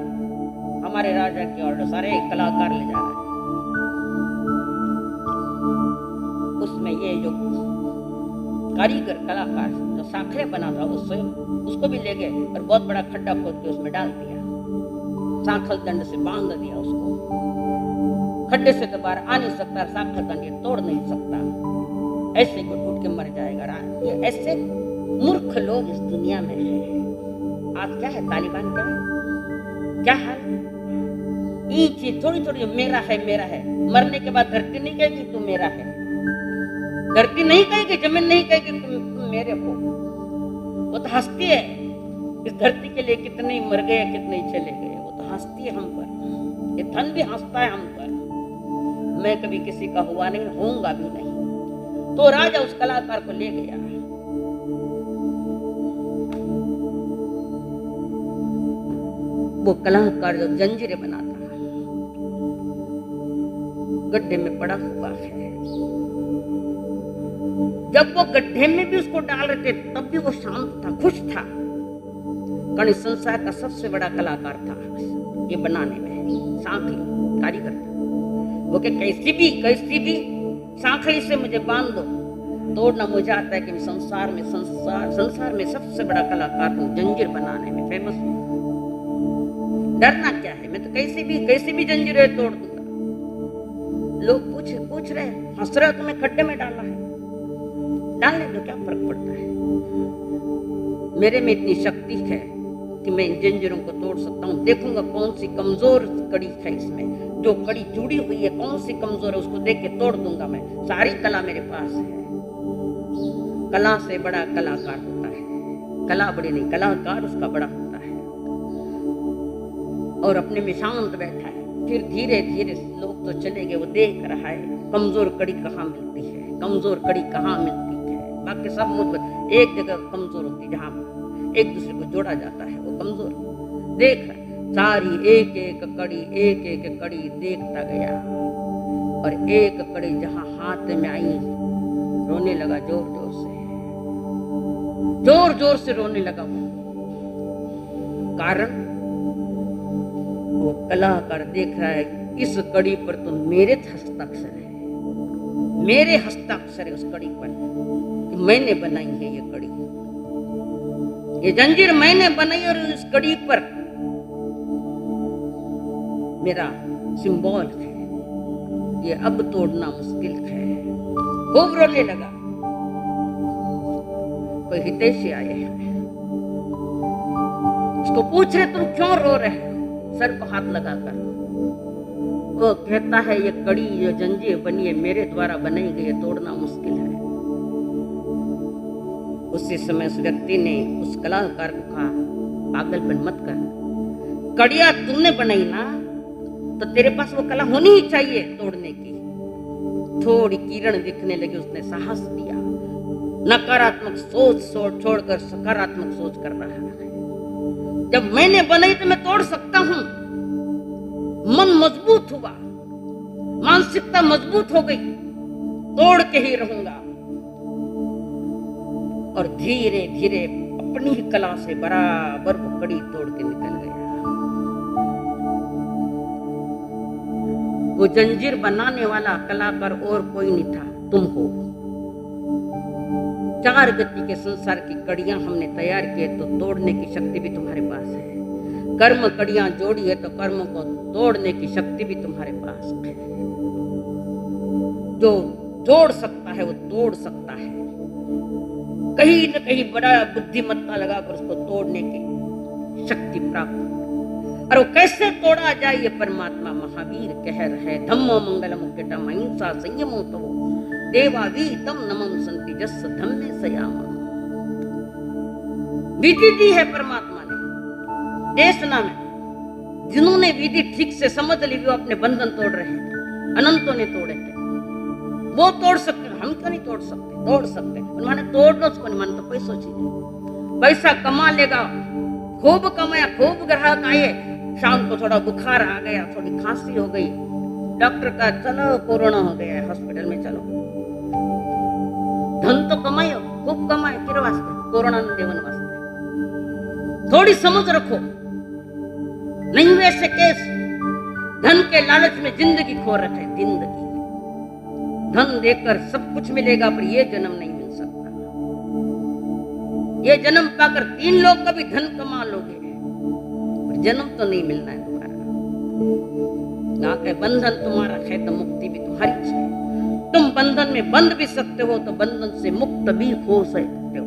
हमारे राजा की ऑर्डर, सारे कलाकार ले जाना है। उसमें ये जो कारीगर कलाकार जो साखरे बना था वो स्वयं उसको भी ले गए और बहुत बड़ा खड्डा खोद के उसमें डाल दिया, सांखल दंड से बांध दिया उसको। खड्डे से तो बाहर आ नहीं सकता, सांखल दंड तोड़ नहीं सकता, ऐसे घुट घुट के मर जाएगा। ये ऐसे मूर्ख लोग इस दुनिया में है। आज क्या है, तालिबान क्या हाल, ये चीज थोड़ी थोड़ी मेरा है। मरने के बाद धरती नहीं कहेगी तू मेरा है, धरती नहीं कहेगी, जमीन नहीं कहेगी तुम मेरे हो। वो तो हंसती है इस धरती के लिए, कितने मर गए कितने चले गए, वो तो हंसती है हम पर। ये धन भी हंसता है हम पर। मैं कभी किसी का हुआ नहीं, होऊंगा भी नहीं। तो राजा उस कलाकार को ले गया। वो कलाकार जो जंजीरें बनाता गड्ढे में पड़ा हुआ है। जब वो गड्ढे में भी उसको डाल रहे थे तब भी वो शांत था, खुश था। कारण इस संसार का सबसे बड़ा कलाकार था ये बनाने में, सांखली कारीगर था। वो के कैसी भी सांखली से मुझे बांध दो, तोड़ना मुझे आता है कि संसार में सबसे बड़ा कलाकार हूँ, जंजीर बनाने में फेमस हूँ। डरना क्या है, मैं तो कैसे भी जंजीरें तोड़ दूंगा। लोग पूछ रहे, हंस रहे, तुम्हें खड्डे में डाला है, डालने दो, क्या फर्क पड़ता है। मेरे में इतनी शक्ति है कि मैं इन जंजीरों को तोड़ सकता हूँ। देखूंगा कौन सी कमजोर कड़ी है इसमें, जो कड़ी जुड़ी हुई है कौन सी कमजोर है, उसको देख के तोड़ दूंगा मैं। सारी कला मेरे पास है। कला से बड़ा कलाकार होता है, कला बड़ी नहीं, कलाकार उसका बड़ा होता है। और अपने में शांत बैठा है। फिर धीरे धीरे लोग तो चले गए, वो देख रहा है कमजोर कड़ी कहाँ मिलती है, कमजोर कड़ी कहाँ मिलती है। बाकी सब मुझ एक जगह कमजोर होती है, जहाँ एक दूसरे को जोड़ा जाता है वो कमजोर। देख रहा सारी एक एक कड़ी देखता गया, और एक कड़ी जहाँ हाथ में आई रोने लगा, जोर से रोने लगा। कारण वो कलाकार देख रहा है इस कड़ी पर तो मेरे हस्ताक्षर है उस कड़ी पर, कि मैंने बनाई है ये कड़ी, ये जंजीर मैंने बनाई, और इस कड़ी पर मेरा सिंबल है। ये अब तोड़ना मुश्किल है। खूब रोने लगा। कोई हितैषी आए हैं, उसको पूछ रहे तुम क्यों रो रहे हो, सर को हाथ लगाकर। वो कहता है ये कड़ी जो जंजीर बनी है मेरे द्वारा बनाई गई है, तोड़ना मुश्किल है। उसी समय उस व्यक्ति ने उस कलाकार को कहा, पागलपन मत कर, कड़िया तुमने बनाई ना, तो तेरे पास वो कला होनी ही चाहिए तोड़ने की। थोड़ी किरण दिखने लगी, उसने साहस दिया। नकारात्मक सोच छोड़कर सकारात्मक सोच कर रहा है। जब मैंने बनाई तो मैं तोड़ सकता हूं। मन मजबूत हुआ, मानसिकता मजबूत हो गई, तोड़ के ही रहूंगा। और धीरे धीरे अपनी ही कला से बराबर वो कड़ी तोड़ के निकल गया। वो जंजीर बनाने वाला कलाकार और कोई नहीं था, तुम हो। 4 गति के संसार की कड़ियां हमने तैयार किए, तो तोड़ने की शक्ति भी तुम्हारे पास है। कर्म कड़ियां जोड़ी है तो कर्म को तोड़ने की शक्ति भी तुम्हारे पास है। जो जोड़ सकता है वो तोड़ सकता है। कहीं न कहीं बड़ा बुद्धिमत्ता लगाकर उसको तोड़ने की शक्ति प्राप्त। और वो कैसे तोड़ा जाए, ये परमात्मा महावीर कह रहे। धम्मो मंगलम मुक्तितम अहिंसा संयमो तवो देवावी तम नमम संति जस धम्मे सयाम। विधि दी है परमात्मा ने देशना में। जिन्होंने विधि ठीक से समझ ली वो अपने बंधन तोड़ रहे हैं। अनंतों ने तोड़े थे, वो तोड़ सकते, हम क्यों नहीं तोड़ सकते? तोड़ सकते। उन्होंने तोड़ दो उसको, नहीं मन तो पैसों चीज, पैसा कमा लेगा, खूब कमाया, खूब ग्राहक आए, शाम को थोड़ा बुखार आ गया, थोड़ी खांसी हो गई, डॉक्टर का चलो कोरोना हो गया है, हॉस्पिटल में चलो। धन तो कमायो, खूब कमाए, किर वास्ते? कोरोना देवन वास्ते। थोड़ी समझ रखो, नहीं वैसे केस धन के लालच में जिंदगी खो रखे। जिंदगी धन देकर सब कुछ मिलेगा, पर ये जन्म नहीं मिल सकता। ये जन्म पाकर 3 लोग का भी धन कमा लोगे, पर जन्म तो नहीं मिलना है तुम्हारा। बंधन तुम्हारा है तो मुक्ति भी तुम्हारी है। तुम बंधन में बंध भी सकते हो तो बंधन से मुक्त भी हो सकते हो।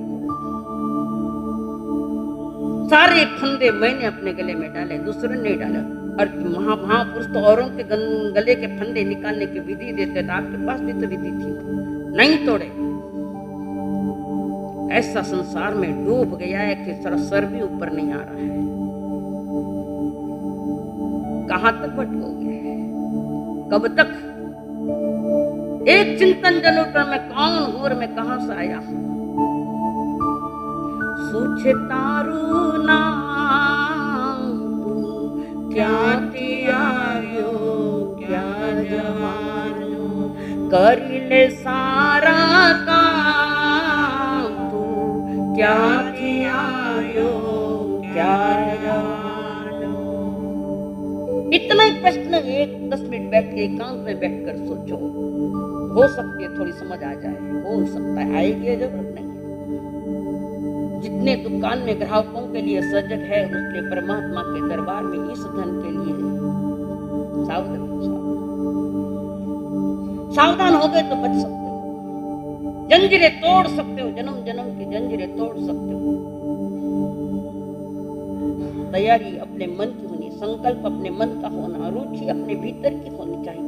सारे फंदे मैंने अपने गले में डाले, दूसरे ने डाला। और महापुरुष तो औरों के गले के फंदे निकालने की विधि देते थे, आपके पास भी तो विधि थी, नहीं तोड़े। ऐसा संसार में डूब गया है कि सर भी ऊपर नहीं आ रहा है। कहां तक भटकोगे, कब तक? एक चिंतन जरूर कर, मैं कौन हूं और मैं कहां से आया हूं। सोचे तारू नाम क्या तियायो क्या जवानो, कर ले सारा काम तू क्या तियायो क्या जवानो। इतना ही प्रश्न एक 10 मिनट बैठ के एकांत में बैठकर सोचो, हो सकती है थोड़ी समझ आ जाए, हो सकता है आएगी, जरूरत नहीं। जितने दुकान में ग्राहकों के लिए सजग है, उसके परमात्मा के दरबार में इस धन के लिए सावधान सावधान हो गए तो बच सकते हो, जंजीरें तोड़ सकते हो, जन्म जन्म की जंजीरें तोड़ सकते हो। तैयारी अपने मन की होनी, संकल्प अपने मन का होना, रुचि अपने भीतर की होनी चाहिए।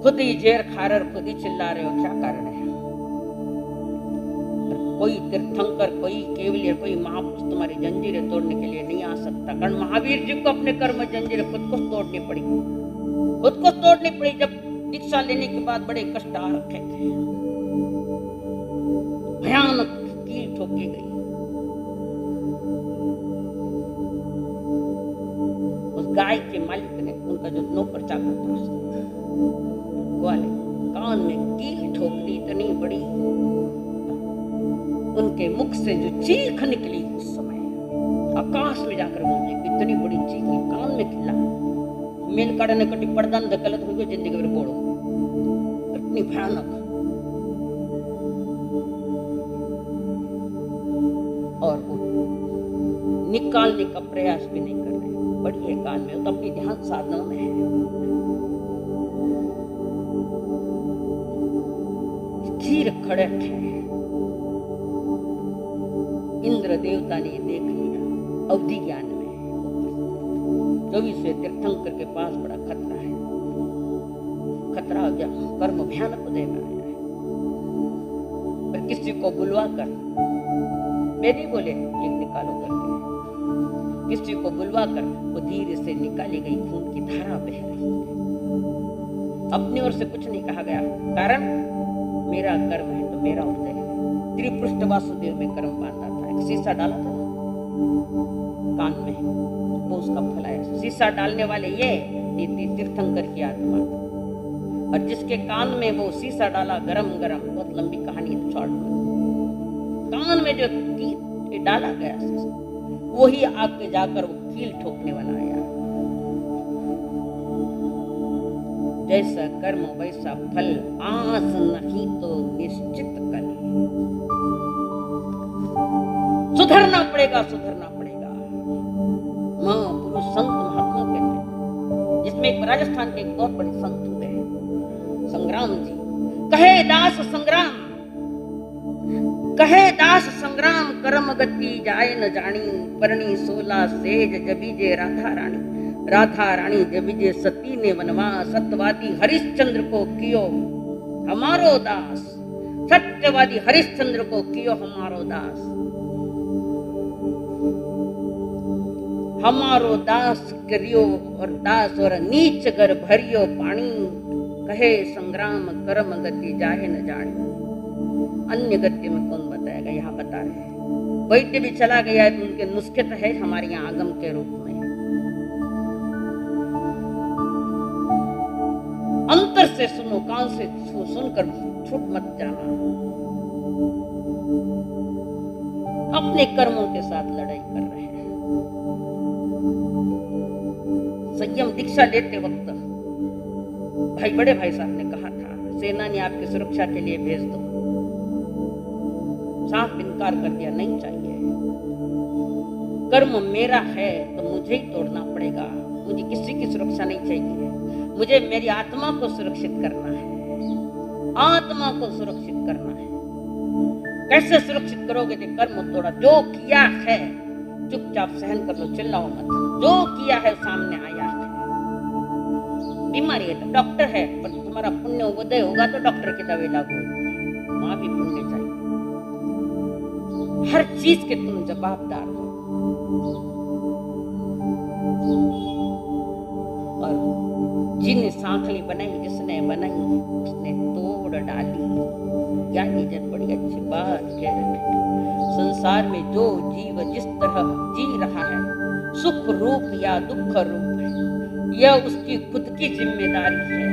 खुद ही जेर खा रहे, खुद ही चिल्ला रहे हो, क्या कारण है? कोई तीर्थंकर, कोई केवलियर, कोई महापुरुष तुम्हारी जंजीरें तोड़ने के लिए नहीं आ सकता। कारण महावीर जी को अपने कर्म जंजीरें खुद को तोड़नी पड़ी, खुद को तोड़नी पड़ी। जब दीक्षा लेने के बाद बड़े कष्ट आ रखे थे, भयानक कील ठोकी गई। उस गाय के मालिक ने, उनका जो नौकर चाकर था, ग्वाले कान में कील ठोक दी, इतनी बड़ी। उनके मुख से जो चीख निकली उस समय आकाश में जाकर गूंजी, इतनी बड़ी चीख कान में खिला। मेल काटने कटी पर्दान धकलत हुई जिंदगी में बोलो, इतनी भयानक। और वो निकालने का प्रयास भी नहीं कर रहे, बड़ी है कान में, तो अपनी ध्यान साधना में है। चीर खड़े थे, इंद्र देवता ने देख लिया अवधि ज्ञान में, 24वें तीर्थंकर के पास बड़ा खतरा है, खतरा हो गया, कर्म भयानक उदय में आया है। पर किसी को बुलवा कर, मैं नहीं बोले एक निकालो करके, किसी को बुलवा कर वो धीरे से निकाली गई, खून की धारा बह रही है। अपनी ओर से कुछ नहीं कहा गया, कारण मेरा कर्म है तो मेरा उदय है। त्रिपृष्ठ वासुदेव में कर्म बांधा था, एक शीशा डाला था कान में, वो उसका फल आया। शीशा डालने वाले ये तीर्थंकर की आत्मा, और जिसके कान में वो शीशा डाला गरम गरम, बहुत लंबी कहानी शॉर्ट में, कान में जो डाला गया वही आके जाकर वो कील ठोकने वाला आया। जैसा कर्म वैसा फल, आस नहीं तो निश्चित कल। सुधरना पड़ेगा, सुधरना पड़ेगा। महापुरुष संत महात्मा कहते, जिसमें एक राजस्थान के एक बहुत बड़े संत हुए संग्राम जी, कहे दास संग्राम, कहे दास संग्राम, कर्म गति जाए न जानी, परणी 16 सेज जबीजे राधा रानी, राधा रानी जबीजे सती ने वनवास, सत्यवादी हरिश्चंद्र को कियो हमारो दास, सत्यवादी हरिश्चंद्र को कियो हमारो दास, हमारो दास करियो और दास और नीच घर भरियो पानी, कहे संग्राम कर्म गति जाहे न जानी। अन्य गति में कौन बताएगा, यहाँ बता रहे हैं। वैद्य भी चला गया है तो उनके नुस्खे तो है हमारे यहाँ आगम के रूप में। अंतर से सुनो, कान से सुनकर छूट मत जाना। अपने कर्मों के साथ लड़ाई कर रहे हैं। संयम दीक्षा लेते वक्त भाई बड़े भाई साहब ने कहा था, सेना ने आपकी सुरक्षा के लिए भेज दो, साफ इनकार कर दिया, नहीं चाहिए। कर्म मेरा है तो मुझे ही तोड़ना पड़ेगा, मुझे किसी की सुरक्षा नहीं चाहिए, मुझे मेरी आत्मा को सुरक्षित करना है, आत्मा को सुरक्षित करना है। कैसे सुरक्षित करोगे कि कर्म तोड़ा? जो किया है चुपचाप सहन कर लो, चिल्लाओ मत। जो किया है सामने आया है। बीमारी है तो डॉक्टर है, पर तुम्हारा पुण्य उदय होगा तो डॉक्टर की दवाई लागू होगी। वहां भी पुण्य चाहिए। हर चीज के तुम जवाबदार हो। और जिन सांखली बनाई, जिसने बनाई उसने तोड़ डाली। क्या इज्जत, बड़ी अच्छी बात कह रहे हैं। संसार में जो जीव जिस तरह जी रहा है, सुख रूप या दुख रूप है, यह उसकी खुद की जिम्मेदारी है।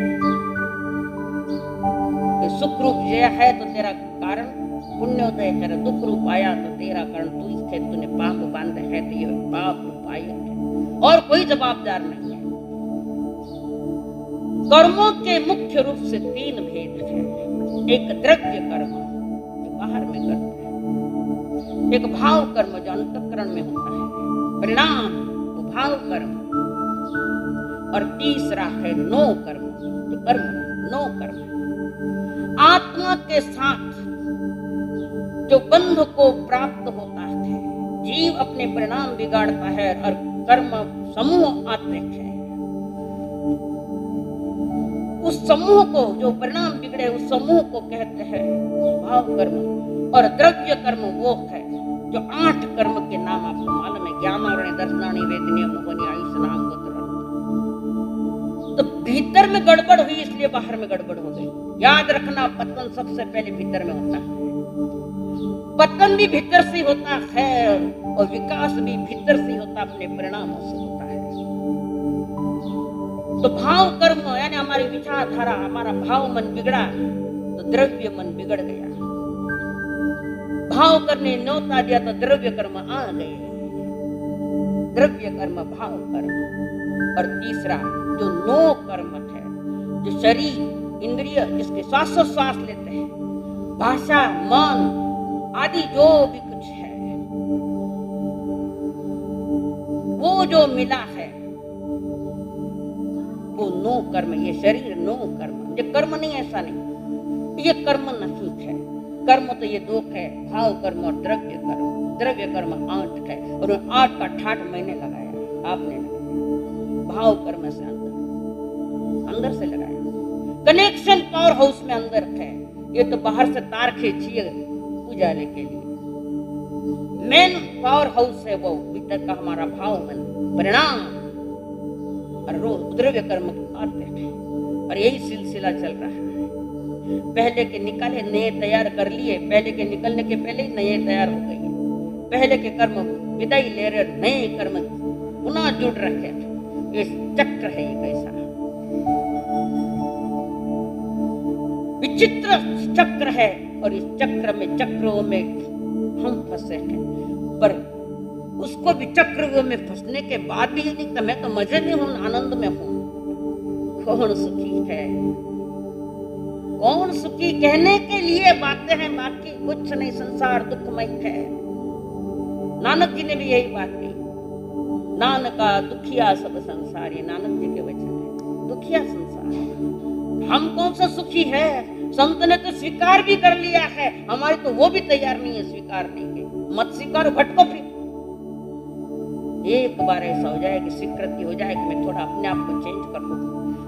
कि सुख रूप यह है तो तेरा कारण पुण्योदय कर, दुख रूप आया तो तेरा कारण तू थे, तूने पाप बांधे है तो यह पाप रूप आया है, और कोई जवाबदार नहीं है। कर्मों के मुख्य रूप से 3 भेद हैं। एक द्रव्य कर्म जो बाहर में करते हैं, एक भाव कर्म जो अंतःकरण में होता है, परिणाम वो भाव कर्म, और तीसरा है नो कर्म जो कर्म नो कर्म। आत्मा के साथ जो बंध को प्राप्त होता है, जीव अपने परिणाम बिगाड़ता है और कर्म समूह आते हैं। उस समूह को, जो परिणाम बिगड़े उस समूह को कहते हैं भाव कर्म। और द्रव्य कर्म वो है जो 8 कर्म के नाम आपको मालूम है, ज्ञानावरणी, दर्शनानी, वेदनीय, मोहनी, आयुष, नाम, गोत्र। तो भीतर में गड़बड़ हुई इसलिए बाहर में गड़बड़ हो गई। याद रखना, पतन सबसे पहले भीतर में होता है। पतन भी भीतर से होता है और विकास भी भीतर से होता, अपने परिणामों से होता है। तो भाव कर्म यानी हमारी विचारधारा, हमारा भाव मन बिगड़ा तो द्रव्य मन बिगड़ गया। भाव करने न्योता दिया तो द्रव्य कर्म आ गए। द्रव्य कर्म, भाव कर्म। और तीसरा जो नो कर्म है, जो शरीर, इंद्रिय, जिसके श्वासोश्वास लेते हैं, भाषा, मन आदि जो भी कुछ है, वो जो मिला है वो नो कर्म। ये शरीर नो कर्म, ये कर्म नहीं, ऐसा नहीं, ये कर्म नहीं है। कर्म तो ये 2 है, भाव कर्म और द्रव्य कर्म। द्रव्य कर्म 8 है और 8 का ठाठ मैंने लगाया, आपने लगाया। भाव कर्म से अंदर से लगाया। कनेक्शन पावर हाउस में अंदर है, ये तो बाहर से तार खींचिए उजाले के लिए। मेन पावर हाउस है वो भीतर का हमारा भाव मन, परिणाम और द्रव्य कर्म आते हैं। और यही सिलसिला चल रहा है। पहले के निकाले नए तैयार कर लिए, पहले के निकलने के पहले ही नए तैयार हो गए। पहले के कर्म विदाई ले रहे, नए कर्म पुनः जुड़ रखे। ये चक्र है, ये कैसा विचित्र चक्र है। और इस चक्र में, चक्रों में हम फंसे हैं। पर उसको भी चक्रों में फंसने के बाद भी ये नहीं, मैं तो मजे में हूं, आनंद में हूं। कौन सुखी है? कौन सुखी कहने के लिए बातें हैं, बाकी कुछ नहीं। संसार दुखमय है। नानक जी ने भी यही बात कही। नानका दुखिया सब संसार, ये नानक जी के वचन है। दुखिया संसार, हम कौन सा सुखी है? संत ने तो स्वीकार भी कर लिया है, हमारे तो वो भी तैयार नहीं है स्वीकार नहीं के। मत स्वीकारो, भटको फिर। एक बार ऐसा हो जाए कि स्वीकृति हो जाए कि मैं थोड़ा अपने आप को चेंज कर लूं,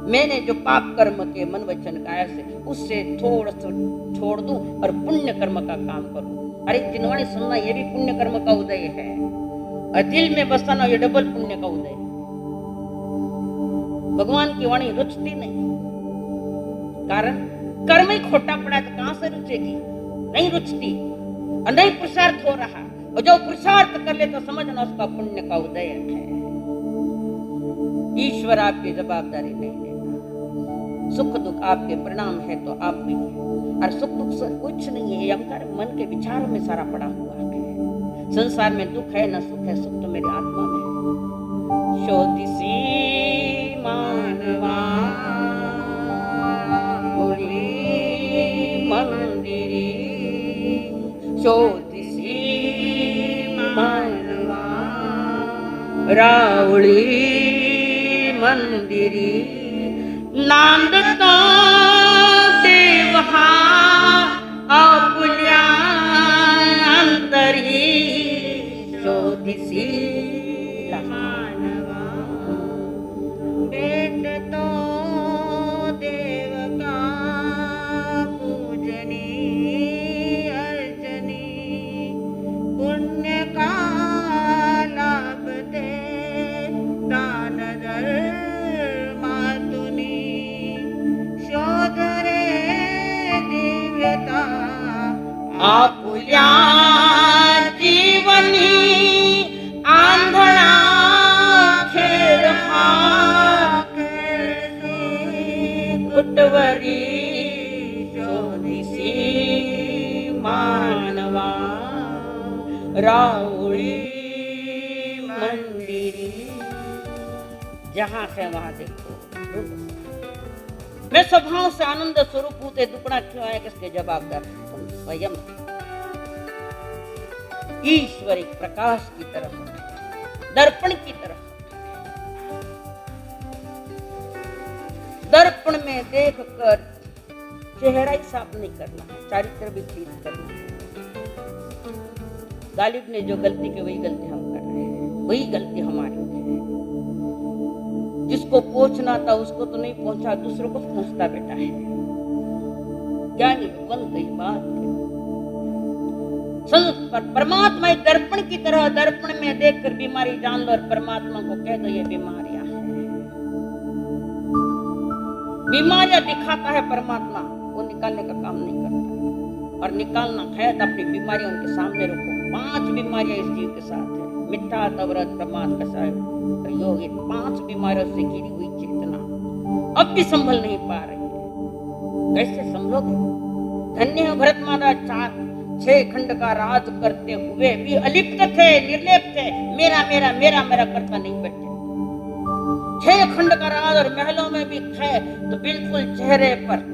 मैंने जो पाप कर्म के मन वचन काया से उससे थोड़ा सा छोड़ दूं और पुण्य कर्म का काम करूं। अरे जिनवाणी सुनना, ये भी पुण्य कर्म का उदय है। और दिल में बसाना, ये डबल पुण्य का उदय है। भगवान की वाणी रुचती नहीं, कारण कर्म ही खोटा पड़ा तो कहां से रुचेगी? नहीं रुचती और नहीं पुरुषार्थ हो रहा। और जो पुरुषार्थ कर ले तो समझना उसका पुण्य का उदय है। ईश्वर आपकी जवाबदारी नहीं लेता। सुख दुख आपके परिणाम है तो आप भी है। और सुख दुख से कुछ नहीं है, अहंकार मन के विचारों में सारा पड़ा हुआ है। संसार में दुख है न सुख है, सुख तो मेरी आत्मा में है। शोधिसी मानवा मंदिरी, शोधिसी मानवा रावड़ी मंदिरी। नांद तो देवहा आपुल्या आपुल्या जीवनी आंधळा खेळ हा कुटवरी शोधिसी मानवा राउळी मंदिरी जहां है वहां देखो। मैं स्वभाव से आनंद स्वरूप हूं, ते दुपड़ा क्यों है किसके जवाबदार तुम स्वयं। ईश्वर एक प्रकाश की तरफ, दर्पण की तरफ, दर्पण में देखकर चेहरा ही साफ नहीं करना है, चारित्र भी ठीक करना है। गालिब ने जो गलती की वही गलती हम कर रहे हैं, वही गलती हमारी है। जिसको पहुंचना था उसको तो नहीं पहुंचा, दूसरों को पहुंचता बेटा है। ज्ञानी बन गई बात पर परमात्मा एक दर्पण की तरह, दर्पण में देखकर बीमारी जान लो और परमात्मा को कह दो ये बीमारियां हैं। बीमारियां दिखाता है परमात्मा, वो निकालने का काम नहीं करता। और निकालना है तो अपनी बीमारियां उनके सामने रखो। 5 बीमारियां इस जीव के साथ है, मिथ्या, तवरत, प्रमाद, कसाय, योग। 5 बीमारियों से घिरी हुई चेतना अब भी संभल नहीं पा रही है। कैसे संभलोगे? धन्य है भरत महाराज, 4-6 खंड का राज करते हुए भी अलिप्त थे, निर्लेप थे, मेरा मेरा मेरा मेरा करता नहीं बैठे। 6 खंड का राज और महलों में भी थे तो बिल्कुल चेहरे पर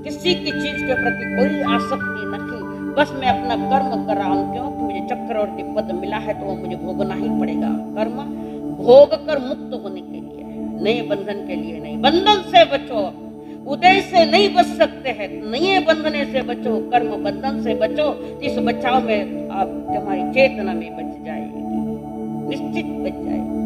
किसी की चीज के प्रति कोई आसक्ति नहीं। बस मैं अपना कर्म कर रहा हूं, क्योंकि मुझे चक्रवर्ती पद मिला है तो वो मुझे भोगना ही पड़ेगा। कर्म भोग कर मुक्त होने के लिए है, नए बंधन के लिए नहीं। बंधन से बचो, उदय से नहीं बच सकते हैं, नए बंधने से बचो, कर्म बंधन से बचो। इस बचाव में आप तुम्हारी चेतना में बच जाएगी, निश्चित बच जाएगी।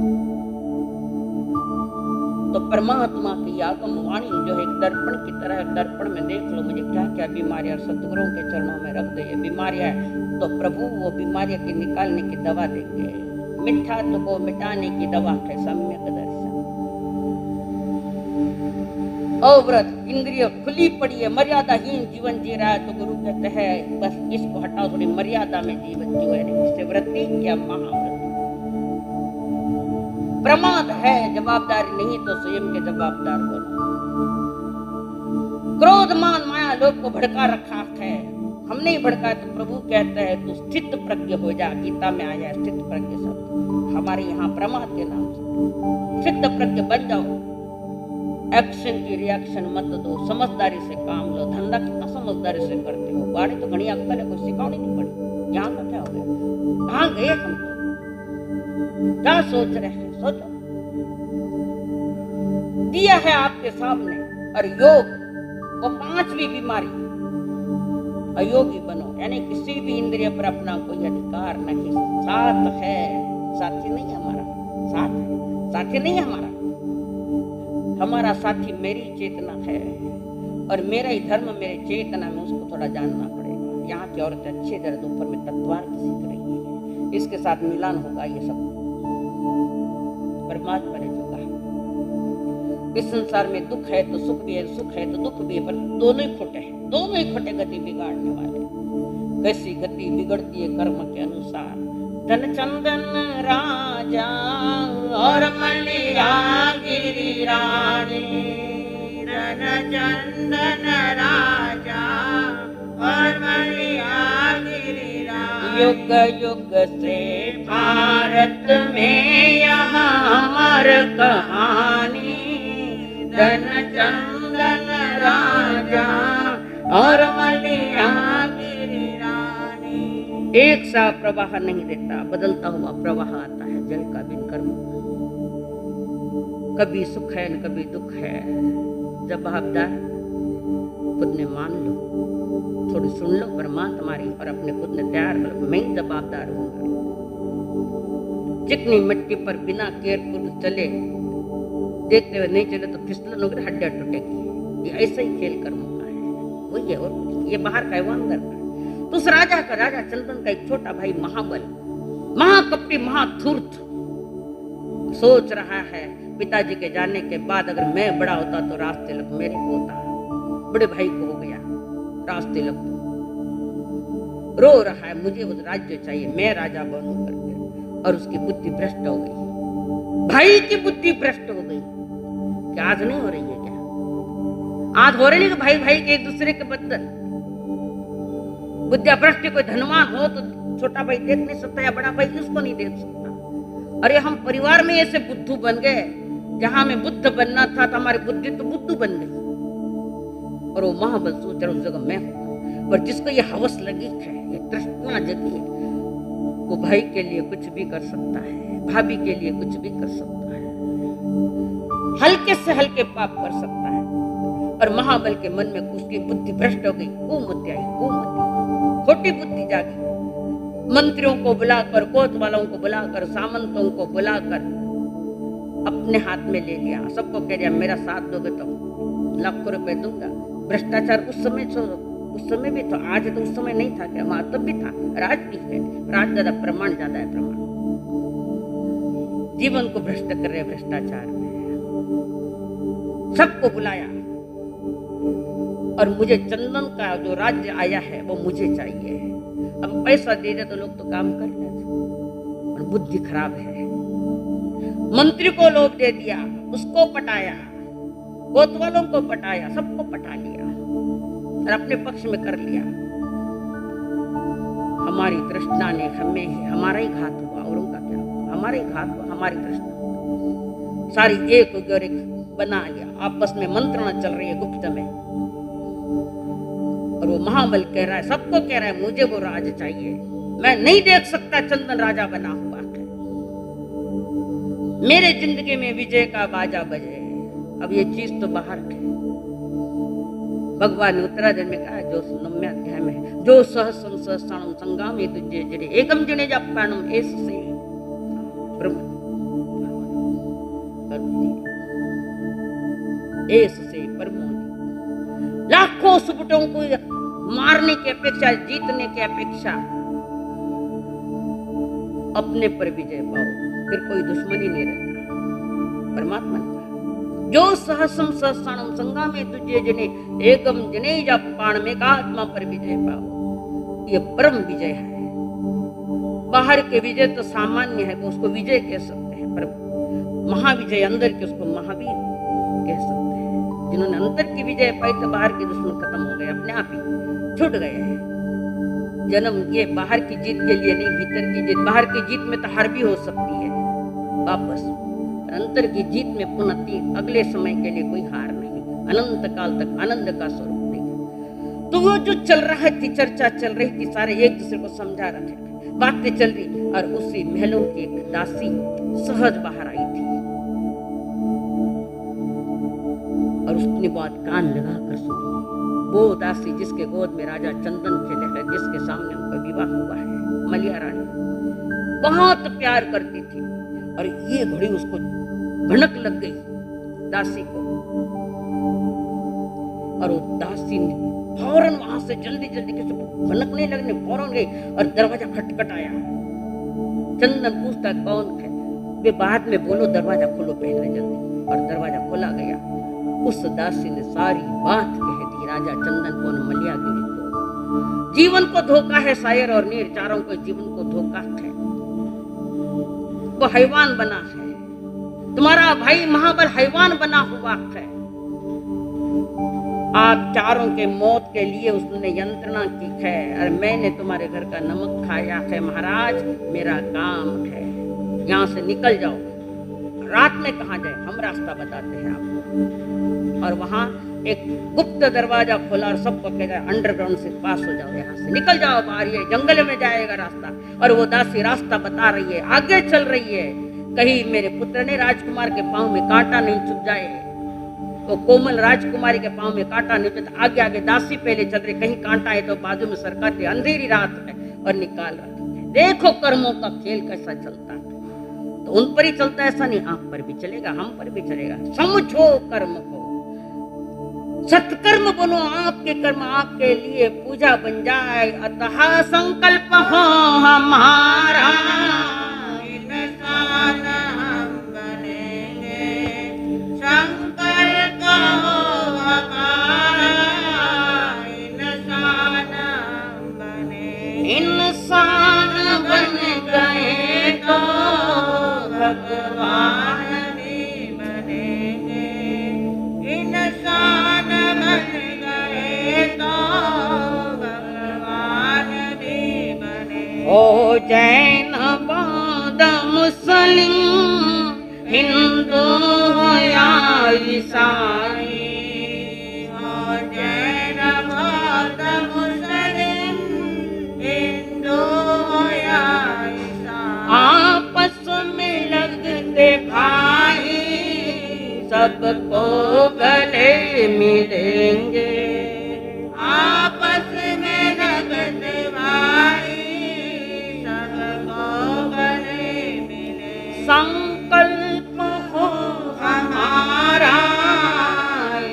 तो परमात्मा की आगम वाणी जो है एक दर्पण की तरह, दर्पण में देख लो मुझे क्या क्या बीमारियां सतगुरुओं के चरणों में रख दो। ये बीमारियां है तो प्रभु वो बीमारियां की निकालने की दवा देंगे। मिथ्यात्व को मिटाने की दवा है सम्यक दर्शन। अव्रत इंद्रिय खुली पड़ी है, मर्यादाहीन जीवन जी रहा है तो गुरु कहते हैं बस इसको हटाओ, थोड़ी मर्यादा में जीवन जियो। इससे वृत्ति क्या महाव्रत। प्रमाद है, जवाबदारी नहीं तो स्वयं के जवाबदार बनो। क्रोध मान माया लोग को भड़का रखा है, हमने ही भड़का। तो प्रभु कहते हैं तू स्थित प्रज्ञ हो जा। गीता में आया स्थित प्रज्ञ शब्द, हमारे यहाँ प्रमाद के नाम से स्थित प्रज्ञ बन जाओ। एक्शन की रिएक्शन मत दो, समझदारी से काम लो। धंधा कितना समझदारी से करते हो, गाड़ी तो घड़ी अक्कल है, कोई सिखानी नहीं पड़ी। यहाँ का क्या हो गया, कहाँ गए हम तो, क्या सोच रहे हैं, सोचो। दिया है आपके सामने और योग वो 5वीं बीमारी, अयोगी बनो, यानी किसी भी इंद्रिय पर अपना कोई अधिकार नहीं। साथ है, साथी नहीं हमारा, साथ है, साथी नहीं हमारा। हमारा साथी मेरी चेतना है और मेरा ही धर्म मेरे चेतना में, उसको थोड़ा जानना पड़ेगा। यहाँ की औरतें अच्छे दर्द ऊपर में तत्वार सीख रही है, इसके साथ मिलान होगा। ये सब परमात्मा ने जो कहा, इस संसार में दुख है तो सुख भी है, सुख है तो दुख भी है, पर दोनों ही खोटे हैं, दोनों ही खोटे गति बिगाड़ने वाले। कैसी गति बिगड़ती है कर्म के अनुसार। धन चंदन राजा और मलिया गिरी रानी, धन चंदन राजा और मलिया गिरी रानी। युग युग से भारत में यहाँ अमर कहानी, धन चंदन राजा और मलिया गिरी रानी। एक सा प्रवाह नहीं देता, बदलता हुआ प्रवाह आता है जल का बिन कर्म। कभी सुख है न कभी दुख है, जवाबदार खुद ने मान लो, थोड़ी सुन लो परमात्मा तुम्हारी और अपने खुद ने तैयार करो, मैं ही जवाबदार हूँ। चिकनी मिट्टी पर बिना केयरफुल चले, देखते हुए नहीं चले तो फिसलन होकर हड्डियां टूटेगी। ये ऐसा ही खेल कर्मों का है, वही है, और ये बाहर का है वो अंदर का है। तो उस राजा का, राजा चंदन का एक छोटा भाई महाबल, महाकपटी, महाधूर्त सोच रहा है पिताजी के जाने के बाद अगर मैं बड़ा होता तो राज तिलक मेरे को होता। बड़े भाई को हो गया राज तिलक, रो रहा है मुझे वो राज्य चाहिए, मैं राजा बनूं करके, और उसकी बुद्धि भ्रष्ट हो गई। भाई की बुद्धि भ्रष्ट हो गई। क्या आज नहीं हो रही है? क्या आज हो रही है? भाई भाई के एक दूसरे के बदल बुद्धिया भ्रष्ट। कोई धनवान हो तो छोटा भाई देख नहीं सकता, या बड़ा भाई उसको नहीं देख सकता। अरे हम परिवार में ऐसे बुद्धू बन गए, जहां हमें बुद्ध बनना था तो हमारी बुद्धि तो बुद्धू बन गई, और वो महाबल सोच रहा उस जगह मैं हूं। पर जिसको ये हवस लगी है, ये तृष्णा जगी है, वो भाई के लिए कुछ भी कर सकता है, भाभी के लिए कुछ भी कर सकता है, हल्के से हल्के पाप कर सकता है। और महाबल के मन में उसकी बुद्धि भ्रष्ट हो गई, कुमति आई, कुमति, खोटी बुद्धि जागी। मंत्रियों को बुलाकर, कोतवालों को बुलाकर, सामंतों को बुलाकर अपने हाथ में ले लिया। सबको कह दिया मेरा साथ दोगे तो लाखों रुपए दूंगा। भ्रष्टाचार उस समय भी था, आज तो उस समय नहीं था क्या? वहां तब भी था, राज भी है, राज ज्यादा, प्रमाण ज्यादा है। प्रमाण जीवन को भ्रष्ट कर रहे भ्रष्टाचार में। सबको बुलाया, और मुझे चंदन का जो राज्य आया है वो मुझे चाहिए। अब पैसा दे दे तो लोग तो काम कर लेते, और बुद्धि खराब है। मंत्री को लोभ दे दिया, उसको पटाया, कोतवालों को पटाया, सबको पटा लिया और अपने पक्ष में कर लिया। हमारी तृष्णा ने हमें, हमारा ही घात हुआ, और उनका क्या हुआ? हमारा ही घात हुआ, हमारी तृष्णा सारी एक और एक बना लिया। आपस में मंत्रणा चल रही है गुप्त में, और वो महाबल कह रहा है, सबको कह रहा है मुझे वो राज चाहिए, मैं नहीं देख सकता चंदन राजा बना हुआ है, मेरे जिंदगी में विजय का बाजा बजे। अब ये चीज तो बाहर है। भगवान ने उत्तराधर में कहा, जो 9वें अध्याय में, जो सहस्रम सहस्राणम संगामे तुझे जड़े एकम जने जापाणम एस से ब्रह्म एस से परमोदि। लाखों सुबुटों को मारने की अपेक्षा, जीतने की अपेक्षा अपने पर विजय पाओ, फिर कोई दुश्मनी नहीं रहता। परमात्मा ने कहा, जो सहस्रम सहस्राणम संगामे तुझे जने एकम जने जापाण में का आत्मा पर विजय पाओ। ये परम विजय है। बाहर के विजय तो सामान्य है, वो उसको विजय कह सकते हैं, पर महाविजय अंदर के उसको महावीर कह सकते हैं। जिन्होंने अंदर की विजय पाई तो बाहर के दुश्मन खत्म हो गए, अपने आप ही छूट गए हैं। जन्म ये बाहर की जीत के लिए नहीं, भीतर की जीत। बाहर की जीत में तो हार भी हो सकती है वापस, अंतर की जीत में पुनः अगले समय के लिए कोई हार नहीं, अनंत काल तक आनंद का स्वरूप नहीं। तो वो जो चल रहा थी, चर्चा चल रही थी, सारे एक दूसरे को समझा रहे थे, बातें चल रही, और उसी महलों की एक दासी सहज बाहर आई थी, और उसने बात कान लगा कर सुनी। वो दासी जिसके गोद में राजा चंदन खेले है, जिसके सामने उनका विवाह हुआ है, मलिया रानी, बहुत प्यार करती थी। और ये घड़ी उसको भनक लग गई दासी को, और वो दासी ने फौरन वहां से जल्दी जल्दी, किसी भनक नहीं लगने, फौरन गई और दरवाजा खटखटाया। चंदन पूछता कौन है? वे बाद में बोलो, दरवाजा खोलो पहले जल्दी, और दरवाजा खोला गया। उस दासी ने सारी बात कह दी राजा चंदन को, मलिया गिरी को। जीवन को धोखा है शायर और नीर, चारों को जीवन को धोखा है। वो हैवान बना है, तुम्हारा भाई महाबल हैवान बना हुआ है। आप चारों के मौत के लिए उसने यंत्रणा की है, और मैंने तुम्हारे घर का नमक खाया है। महाराज मेरा काम है, यहाँ से निकल जाओ। रात में कहाँ जाए? हम रास्ता बताते हैं आपको। और वहां एक गुप्त दरवाजा खोला और सबको कह रहा है अंडरग्राउंड से पास हो जाओ, यहाँ से निकल जाओ बाहर, ये जंगल में जाएगा रास्ता। और वो दासी रास्ता बता रही है, आगे चल रही है, कहीं मेरे पुत्र ने राजकुमार के पांव में कांटा नहीं चुभ जाए। तो कोमल राजकुमारी के पांव में कांटा नहीं चुभता, आगे आगे दासी पहले चल रही, कहीं कांटा है तो बाजू में सरकाते, अंधेरी रात है और निकाल रखते हैं। देखो कर्मों का खेल कैसा चलता है। तो उन पर ही चलता है ऐसा नहीं, आप पर भी चलेगा, हम पर भी चलेगा। समझो कर्म को, सत्कर्म बनो, आपके कर्म आपके लिए पूजा बन जाए। अतः संकल्प हो हमारा, इंसान हम बनेंगे। संकल्प हो हमारा, इंसान हम बनेंगे। भगवान भी बनेंगे, इंसान बन गए तो भगवान भी बनेंगे। ओ जैन बौद्ध मुस्लिम हिंदू हो या ईसाई, हो जैन बौद्ध मुस्लिम हिंदू हो या ईसाई, आपस में लगते भाई सबको गले मिलेंगे, आपस में लगते भाई सबको गले मिलेंगे। संकल्प हो हमारा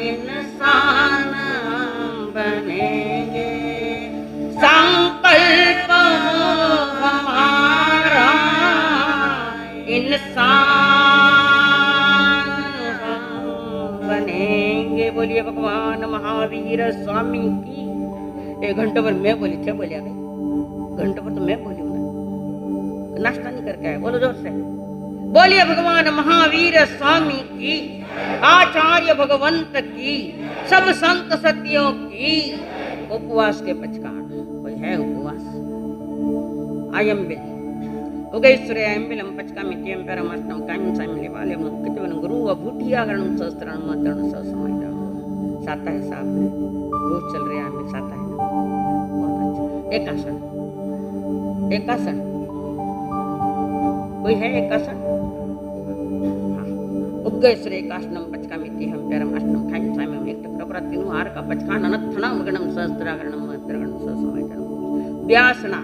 इंसान बनेंगे, संकल्प हो हमारा इंसान बनेंगे। बोलिए भगवान महावीर स्वामी की। एक घंटे पर मैं बोली थे, बोलिया गई घंटे पर तो मैं बोली हूँ ना, नाश्ता नहीं करके आए, बोलो जोर से। बोलिए भगवान महावीर स्वामी की, आचार्य भगवंत की, सब संत सतियों की। उपवास के पचकान कोई है उपवास। आयम बिल उगैश्वरे आयम बिलम पचका मित्यम परमाष्टम कायम सामिले वाले कितवन गुरु व भूठियागरण सहस्त्रन मतरण सहसमयन। साता है साहब, रोज चल रहे हैं में साता है ना, बहुत अच्छा। एक आसन, एक आसन कोई है, एक आसन। उग्गैश्वरे एकाशनम पचकामिति हम प्यारम अष्टम खाइम साइमम एक प्रप्रतिनु आर का पचकान अनथनम गणम सहस्त्रागणम मतरगण सहसमयन। व्यासना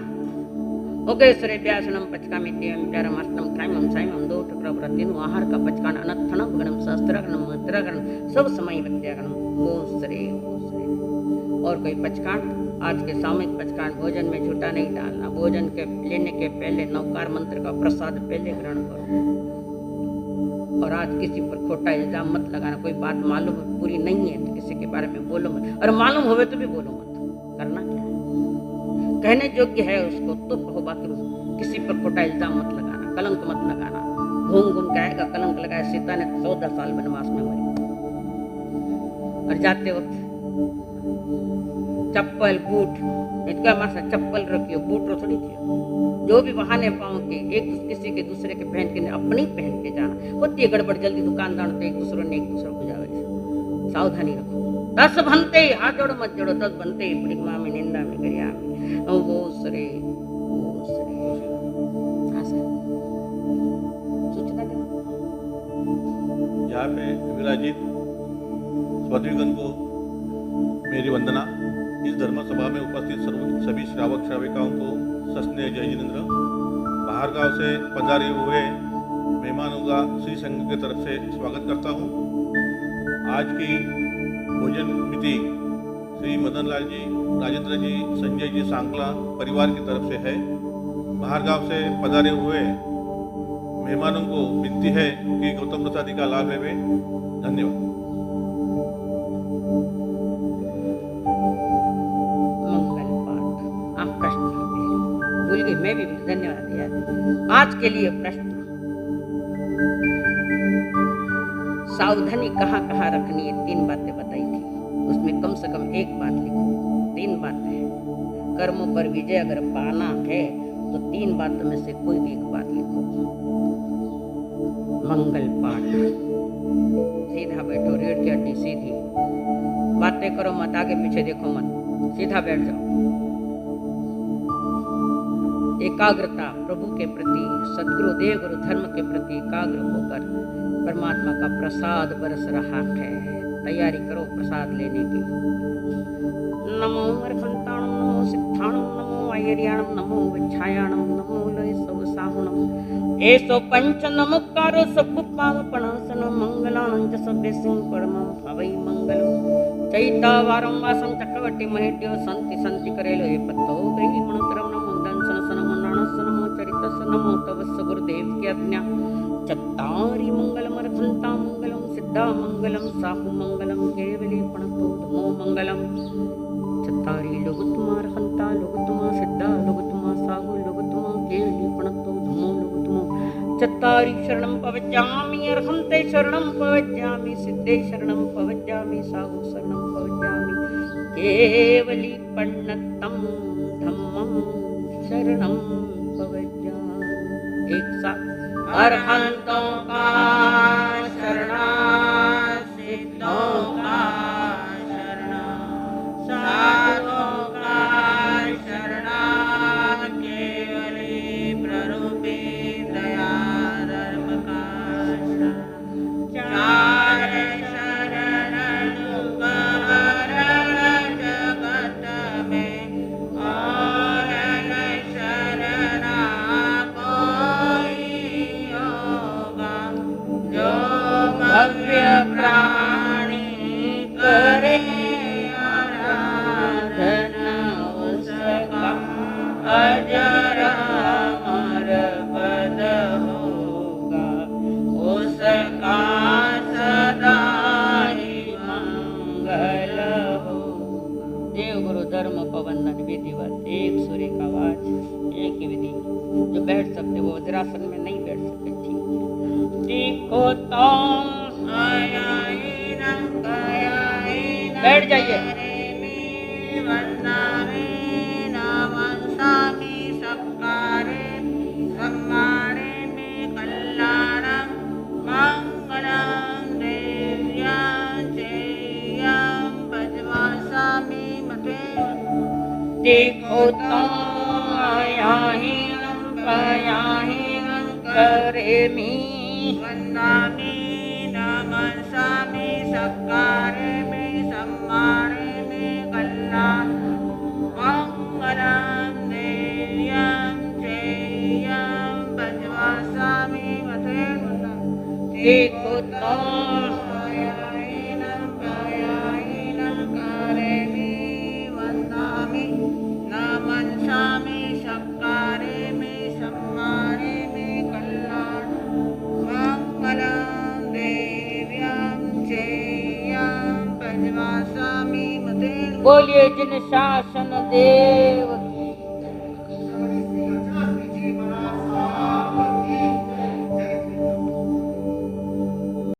उग्गैश्वरे व्यासनम पचकामिति हम प्यारम अष्टम खाइम साइमम दो प्रप्रतिनु आहार का पचकान अनथनम गणम सहस्त्रागणम मतरगण सब समय विद्यागणम ओसरे ओसरे। और कोई पचकान, आज के सामूहिक पचकान, भोजन में झूठा नहीं डालना, भोजन के लेने के पहले नवकार मंत्र का प्रसाद पहले ग्रहण करो। और आज किसी पर खोटा इल्जाम मत लगाना, कोई बात मालूम पूरी नहीं है तो किसी के बारे में बोलो मत, और मालूम होवे तो भी बोलो मत। करना क्या है, कहने योग्य है उसको तो कहो, बाकी किसी पर खोटा इल्जाम मत लगाना, कलंक मत लगाना। घूम घूम के आएगा कलंक लगाया, सीता ने 14 साल वनवास में मरी। और जाते वक्त चप्पल बूट इनका मासा चप्पल रखियो, बूट थोड़ी थी। जो भी बहाने पाओ के एक किसी के दूसरे के पहन के अपनी पहन के जाना होती है गड़बड़। जल्दी दुकानदार तो एक दूसरे ने एक दूसरे को जावे, सावधानी रखो। 10 बनते हाथ जोड़ो मत जोड़ो, 10 बनते परिक्रमा में निंदा में गरिया में वो सरे सूचना दे। यहाँ पे विराजित स्वद्विगण को मेरी वंदना। इस धर्म सभा में उपस्थित सभी श्रावक श्राविकाओं को सस्नेह जय जिनेन्द्र। बाहर गांव से पधारे हुए मेहमानों का श्री संघ की तरफ से स्वागत करता हूं। आज की भोजन मिति श्री मदन लाल जी, राजेंद्र जी, संजय जी सांगला परिवार की तरफ से है। बाहर गांव से पधारे हुए मेहमानों को विनती है कि गौतम प्रसादी का लाभ लेवे। धन्यवाद। मैं भी धन्यवाद यार। आज के लिए प्रश्न, सावधानी कहाँ कहाँ रखनी है, 3 बातें बताई थी, उसमें कम से कम एक बात लिखो। 3 बातें हैं। कर्मों पर विजय अगर पाना है तो 3 बातों में से कोई भी एक बात लिखो। मंगल पाठ, सीधा बैठो, रीढ़ की हड्डी सीधी, बातें करो मत, आगे पीछे देखो मत, सीधा बैठ जाओ। एकाग्रता प्रभु के प्रति, सद्गुरु देव गुरु धर्म के प्रति एकाग्र होकर परमात्मा का प्रसाद बरस रहा है। तैयारी करो प्रसाद लेने की। नमो अरहंताणं, नमो सिद्धाणं, नमो ऐर्याणं, नमो विच्छायाणं, नमो लयसवसाहुणं। एसो पंच नमोकारो सब पावपणासन मंगलानं च सभ्यसिं परमं भवै मंगलम्। चैता वारं वासं चक्रवर्ती महेट्यो संति संति करेलो ये पत्तो गई मणोतरम नमो दंसन सनमो नाणसन नमो चरितस नमो तव गुरुदेव की आज्ञा। चत्तारि मंगलम रखंता मंगलम सिद्धा मंगलम साहु मंगलम केवली प्रणतो धमो मंगलम। चत्तारि लोगुत्तमा रखंता लोगुत्तमा सिद्धा लोगुत्तमा साहु लोगुत्तमा केवली प्रणतो धमो लोगुत्तमो चत्तारि शरणं पवज्जामि अर्हन्ते शरणं पवज्जामि सिद्धे शरणं पवज्जामि साहु शरणं पवज्जामि केवली पण्णत्तं धम्मं शरणं पवज्जामि। एक साथ अर्हन्तों का शरणा सिद्धों का शरणा साधुओं का शरणा केवली प्ररूपी दया धर्म का शरणा चार शरण जगत में और न शरणा कोई होगा जो भव्य प्राणी करे आराधना उसका अजर अमर पद होगा उसका सदा ही मंगल हो। देव गुरु धर्म पवंदन विधिवत एक सूर्य का आवाज एक ही विधि। जो बैठ सकते वो वज्रासन में नहीं बैठ सकते ठीक हो तो बैठ जाइए। देखो तो करे मी वंदामि नमस्सामि सत्कारे में सम्माने में कल्याण मंगलम देव्यं जयं भजवासामि मते देखो तो करे मी वंदामि नमस्सामि सत्कारे में सम्माने में कल्याण मंगलम देव्यं जयं भजवासामि मते। बोलिए जिन शासन देव